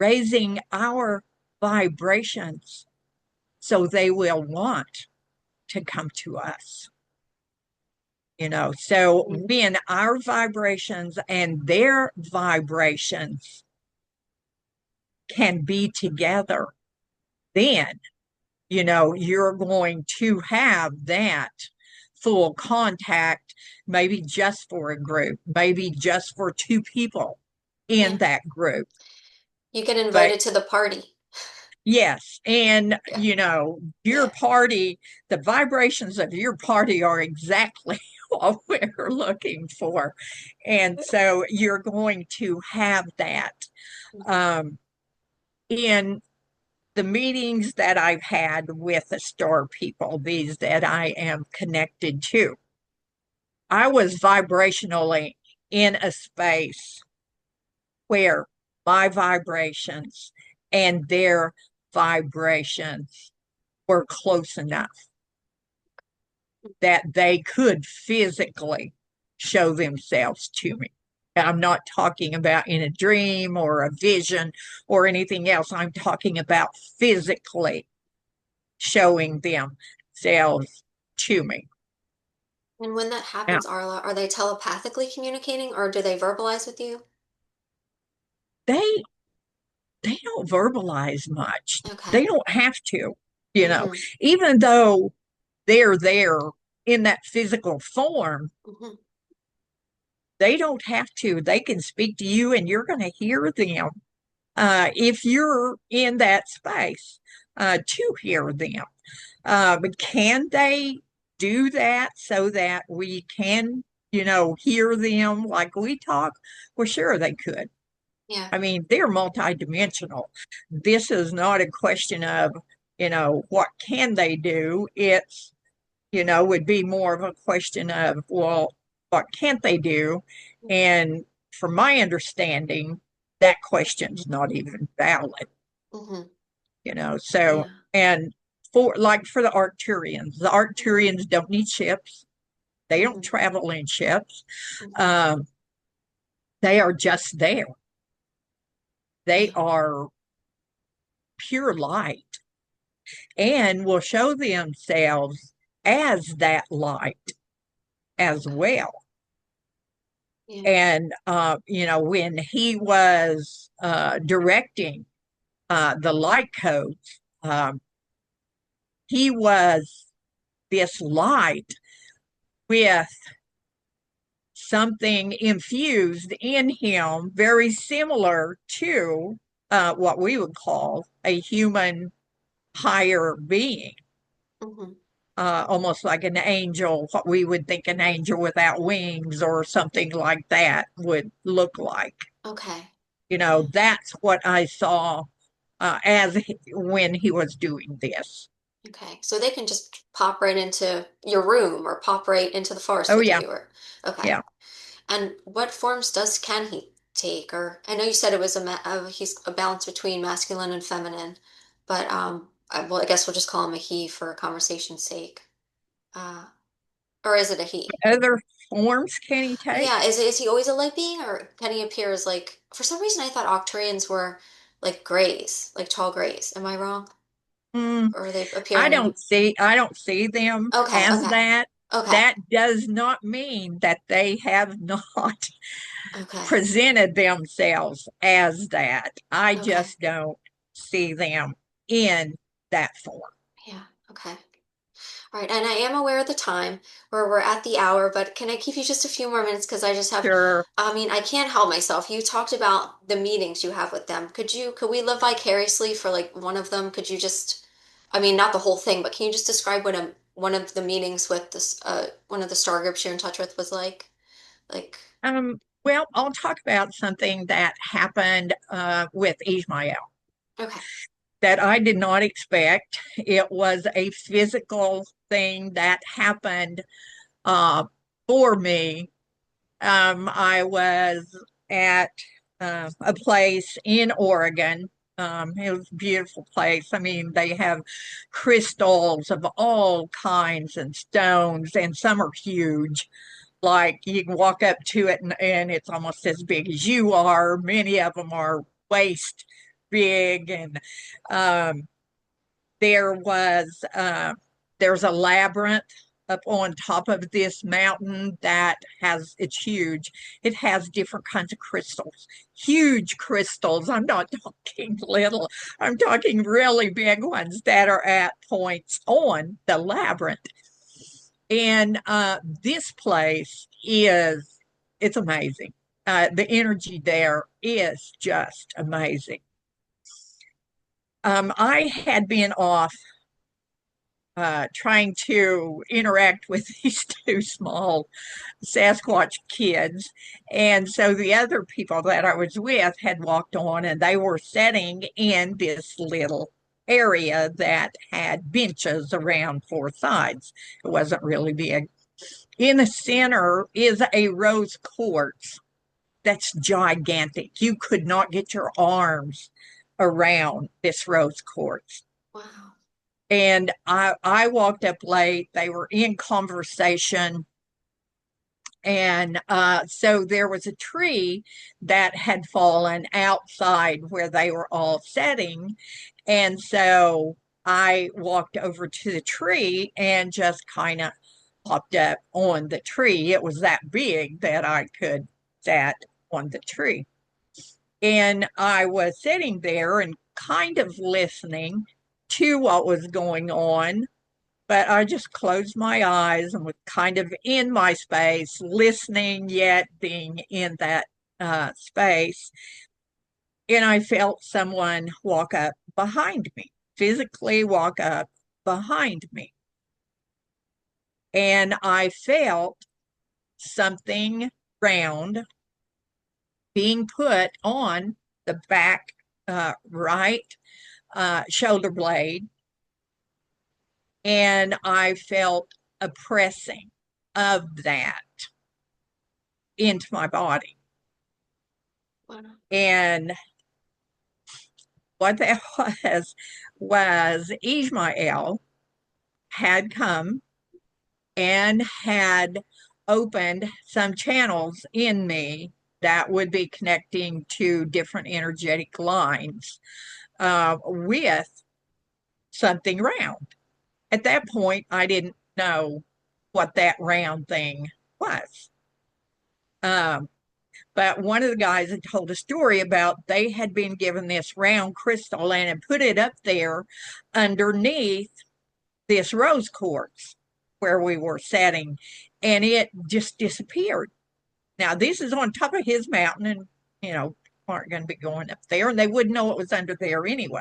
raising our vibrations so they will want to come to us. So Mm-hmm. when our vibrations and their vibrations can be together, then, you're going to have that full contact, maybe just for a group, maybe just for two people in Yeah. that group. You get But invited to the party. yes, and Yeah. your party, the vibrations of your party are exactly what we're looking for. And so you're going to have that. Um, in the meetings that I've had with the star people, these that I am connected to, I was vibrationally in a space where my vibrations and their vibrations were close enough that they could physically show themselves to me. And I'm not talking about in a dream or a vision or anything else. I'm talking about physically showing them. themselves to me. And when that Now, happens, Arla, are they telepathically communicating or do they verbalize with you? they they don't verbalize much. Okay. They don't have to, you know, Mm-hmm. even though they're there in that physical form, Mm-hmm. they don't have to. They can speak to you and you're going to hear them if you're in that space to hear them. But can they do that so that we can, hear them like we talk? Well, sure, they could. Yeah. I mean, they're multidimensional. This is not a question of, what can they do? It's, would be more of a question of, well, what can't they do? And from my understanding, that question's not even valid, Mm-hmm. So, Yeah. and for the Arcturians don't need ships. They don't Mm-hmm. travel in ships. Mm-hmm. Um, they are just there. They Yeah. are pure light and will show themselves as that light as Okay. well. Yeah. And, when he was directing the light codes, he was this light with something infused in him, very similar to what we would call a human higher being, Mm-hmm. almost like an angel, what we would think an angel without wings or something like that would look like. Okay. Yeah. That's what I saw when he was doing this. Okay. So they can just pop right into your room or pop right into the forest Oh, with yeah. you or okay. Yeah. And what forms does can he take? Or I know you said it was he's a balance between masculine and feminine, but well, I guess we'll just call him a he for conversation's sake. Uh, or is it a he? Other forms can he take? Yeah, is he always a light being, or can he appear as like? For some reason, I thought Octurians were like grays, like tall grays. Am I wrong? Mm, Or they appear I in? don't see them Okay, as okay, that. okay, That does not mean that they have not okay, presented themselves as that. I okay. just don't see them in that form. Yeah, okay. All right, and I am aware of the time where we're at the hour, but can I keep you just a few more minutes because I just have, Sure. I mean, I can't help myself. You talked about the meetings you have with them. Could we live vicariously for like one of them? Could you just, I mean, not the whole thing, but can you just describe what one of the meetings with this, one of the star groups you're in touch with was like? Like, Well, I'll talk about something that happened with Ismael okay. that I did not expect. It was a physical thing that happened uh, for me. I was at a place in Oregon. It was a beautiful place. I mean, they have crystals of all kinds and stones, and some are huge. Like you can walk up to it and it's almost as big as you are. Many of them are waist big, and um, there was there's a labyrinth up on top of this mountain that it's huge. It has different kinds of crystals, huge crystals. I'm not talking little, I'm talking really big ones that are at points on the labyrinth. And this place it's amazing. The energy there is just amazing. I had been off trying to interact with these two small Sasquatch kids. And so the other people that I was with had walked on and they were sitting in this little area that had benches around four sides. It wasn't really big. In the center is a rose quartz that's gigantic. You could not get your arms around this rose quartz. Wow. And I walked up late. They were in conversation. And so there was a tree that had fallen outside where they were all sitting. And so I walked over to the tree and just kind of popped up on the tree. It was that big that I could sat on the tree. And I was sitting there and kind of listening to what was going on, but I just closed my eyes and was kind of in my space, listening, yet being in that space. And I felt someone walk up behind me, physically walk up behind me. And I felt something round being put on the back right shoulder blade, and I felt a pressing of that into my body. Wow. And what that was Ishmael had come and had opened some channels in me that would be connecting to different energetic lines with something round. At that point, I didn't know what that round thing was. Um, but one of the guys had told a story about they had been given this round crystal and had put it up there underneath this rose quartz where we were sitting, and it just disappeared. Now, this is on top of his mountain, and aren't going to be going up there, and they wouldn't know it was under there anyway.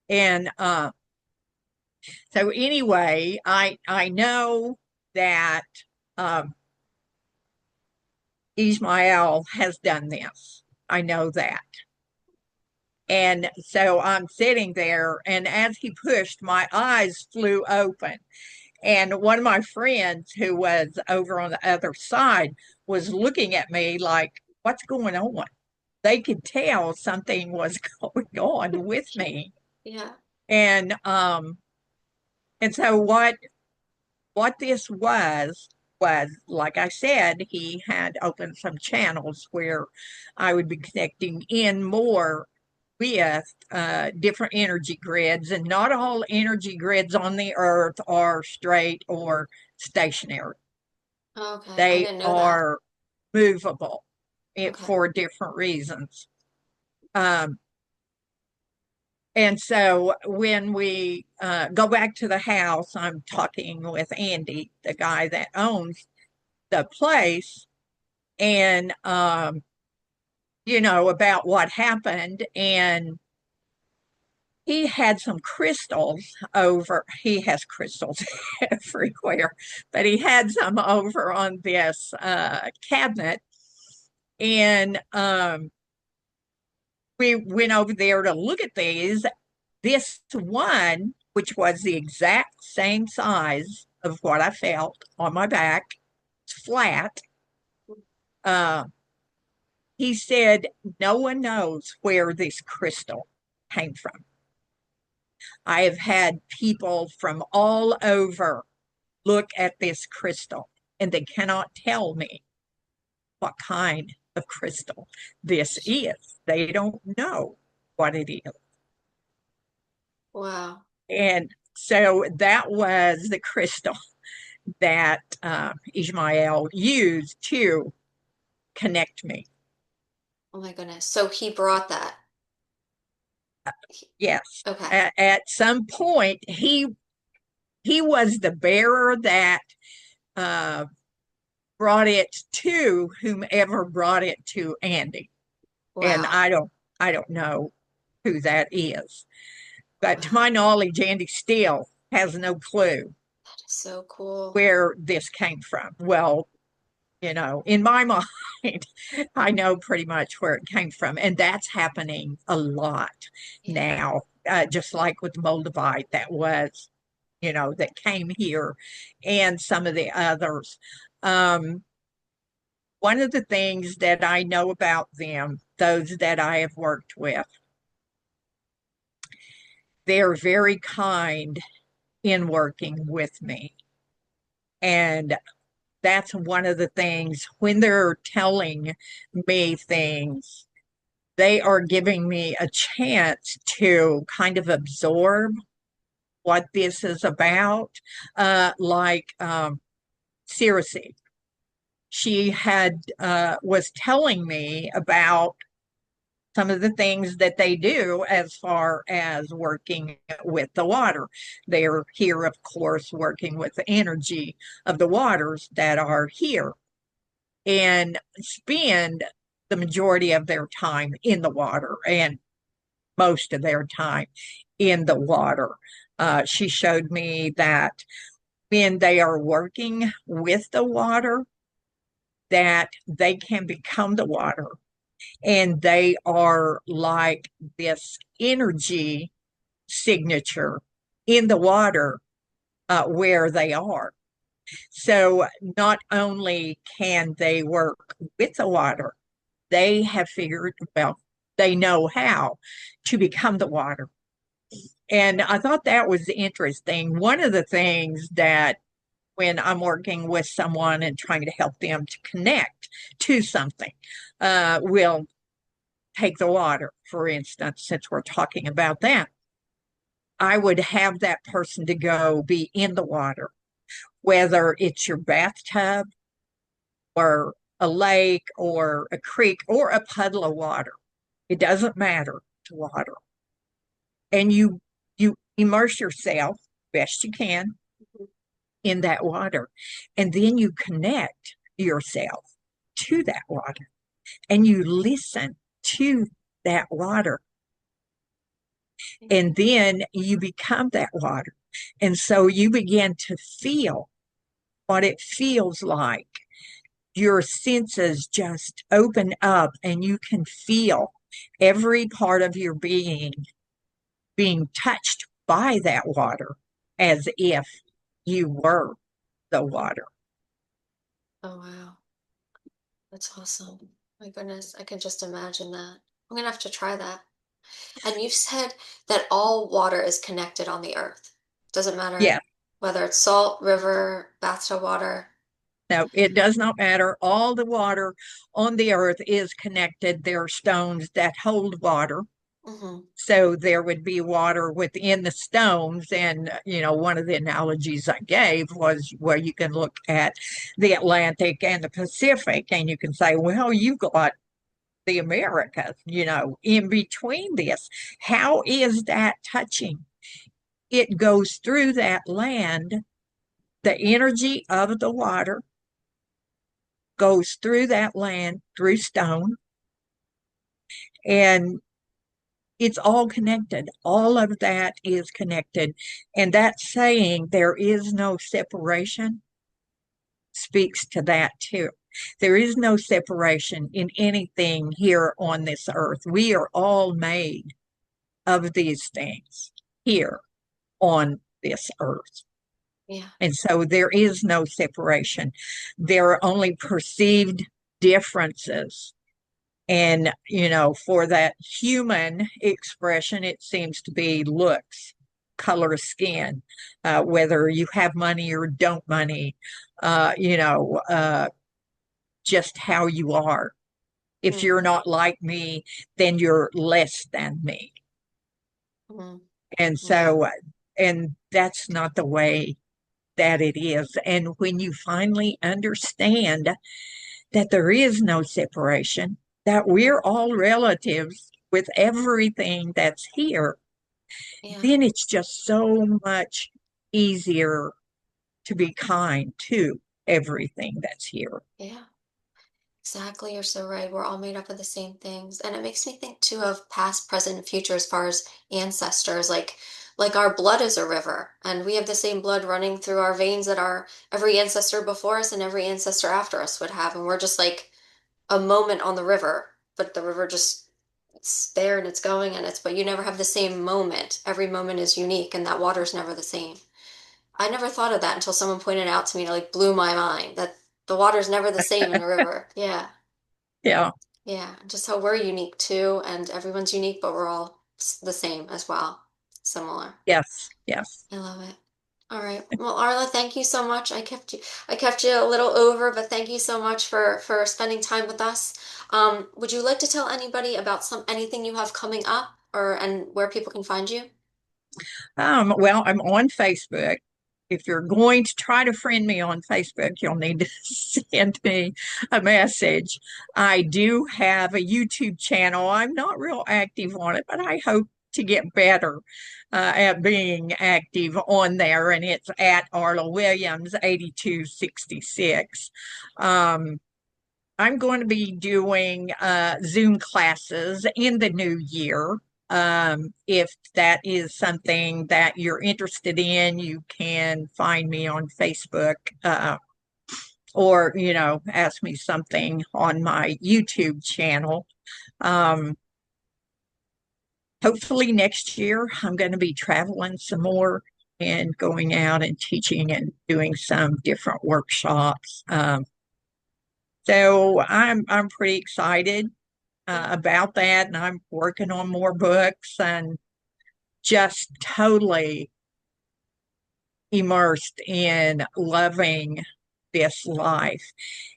And so, anyway, I know that um, Ismael has done this. I know that. And so I'm sitting there, and as he pushed, my eyes flew open. And one of my friends who was over on the other side was looking at me like, what's going on? They could tell something was going on with me. Yeah. And so what this was, like I said, he had opened some channels where I would be connecting in more with different energy grids, and not all energy grids on the earth are straight or stationary. Okay. I They didn't know that. are movable Okay. for different reasons. Um, and so when we go back to the house, I'm talking with Andy, the guy that owns the place, and about what happened. And he had some crystals over. He has crystals everywhere, but he had some over on this cabinet. And we went over there to look at these. This one, which was the exact same size of what I felt on my back, flat. Uh, he said, no one knows where this crystal came from. I have had people from all over look at this crystal, and they cannot tell me what kind of crystal this is. They don't know what it is. Wow. And so that was the crystal that Ishmael used to connect me. Oh my goodness. So he brought that. Yes. Okay. At some point, he was the bearer that uh, brought it to whomever brought it to Andy. And Wow. I don't know who that is. But to Wow. my knowledge, Andy still has no clue That is so cool. where this came from. Well, in my mind, I know pretty much where it came from. And that's happening a lot Yeah. now, just like with Moldavite, that came here, and some of the others. Um, One of the things that I know about them, those that I have worked with, they're very kind in working with me. And that's one of the things when they're telling me things, they are giving me a chance to kind of absorb. what this is about, like Circe. She had was telling me about some of the things that they do as far as working with the water. They're here, of course, working with the energy of the waters that are here and spend the majority of their time in the water and most of their time in the water. She showed me that when they are working with the water, that they can become the water and they are like this energy signature in the water where they are. So not only can they work with the water, they have figured, well, they know how to become the water. And I thought that was interesting. One of the things that when I'm working with someone and trying to help them to connect to something, will take the water, for instance, since we're talking about that. I would have that person to go be in the water, whether it's your bathtub or a lake or a creek or a puddle of water. It doesn't matter to water. And you immerse yourself best you can in that water. And then you connect yourself to that water and you listen to that water. And then you become that water. And so you begin to feel what it feels like. Your senses just open up and you can feel every part of your being touched by that water as if you were the water. Oh, wow. That's awesome. My goodness, I can just imagine that. I'm gonna have to try that. And you said that all water is connected on the earth. Doesn't matter Yeah, whether it's salt, river, bathtub water. no, it does not matter. All the water on the earth is connected. There are stones that hold water. Hmm. So there would be water within the stones. And, one of the analogies I gave was where you can look at the Atlantic and the Pacific and you can say, well, you've got the Americas, in between this. How is that touching? It goes through that land. The energy of the water goes through that land, through stone, and it's all connected. All of that is connected. And that saying, there is no separation, speaks to that too. There is no separation in anything here on this earth. We are all made of these things here on this earth. Yeah. And so there is no separation. There are only perceived differences. And, for that human expression, it seems to be looks, color of skin, whether you have money or don't money, just how you are. If Mm-hmm. you're not like me, then you're less than me. Mm-hmm. And Yeah. so, and that's not the way that it is. And when you finally understand that there is no separation, that Mm-hmm. we're all relatives with everything that's here, Yeah. then it's just so much easier to be kind to everything that's here. Yeah. Exactly. You're so right. We're all made up of the same things. And it makes me think too of past, present, and future as far as ancestors. Like our blood is a river, and we have the same blood running through our veins that our every ancestor before us and every ancestor after us would have. And we're just like a moment on the river, but the river just it's there and it's going and it's but you never have the same moment. Every moment is unique and that water's never the same. I never thought of that until someone pointed out to me, it like blew my mind that the water's never the same in a river. Yeah. Yeah. Yeah. Just how we're unique too, and everyone's unique, but we're all the same as well. Similar. Yes. Yes. I love it. All right. Well, Arla, thank you so much. I kept you a little over, but thank you so much for spending time with us. Would you like to tell anybody about anything you have coming up or and where people can find you? Well, I'm on Facebook. If you're going to try to friend me on Facebook, you'll need to send me a message. I do have a YouTube channel. I'm not real active on it, but I hope to get better at being active on there. And it's at Arla Williams 8266. Um, I'm going to be doing Zoom classes in the new year. If that is something that you're interested in, you can find me on Facebook or, ask me something on my YouTube channel. Um, Hopefully next year, I'm going to be traveling some more and going out and teaching and doing some different workshops. So I'm pretty excited about that, and I'm working on more books and just totally immersed in loving this life.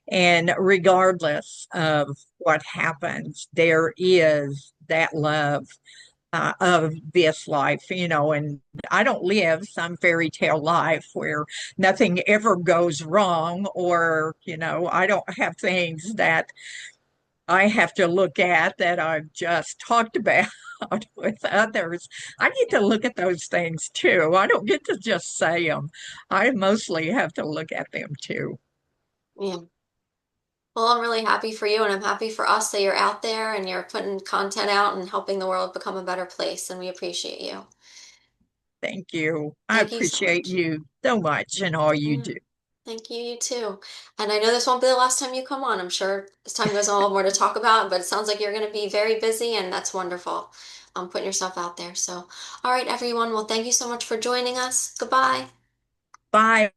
And regardless of what happens, there is that love of this life, and I don't live some fairy tale life where nothing ever goes wrong, or, I don't have things that I have to look at that I've just talked about with others. I get to look at those things too. I don't get to just say them. I mostly have to look at them too. Yeah. Well, I'm really happy for you, and I'm happy for us that you're out there and you're putting content out and helping the world become a better place, and we appreciate you. Thank you. I Thank you so appreciate much. you so much and all you Yeah. do. Thank you, you too. And I know this won't be the last time you come on. I'm sure as time goes on, we'll have more to talk about, but it sounds like you're going to be very busy, and that's wonderful. Putting yourself out there. So, all right, everyone. Well, thank you so much for joining us. Goodbye. Bye.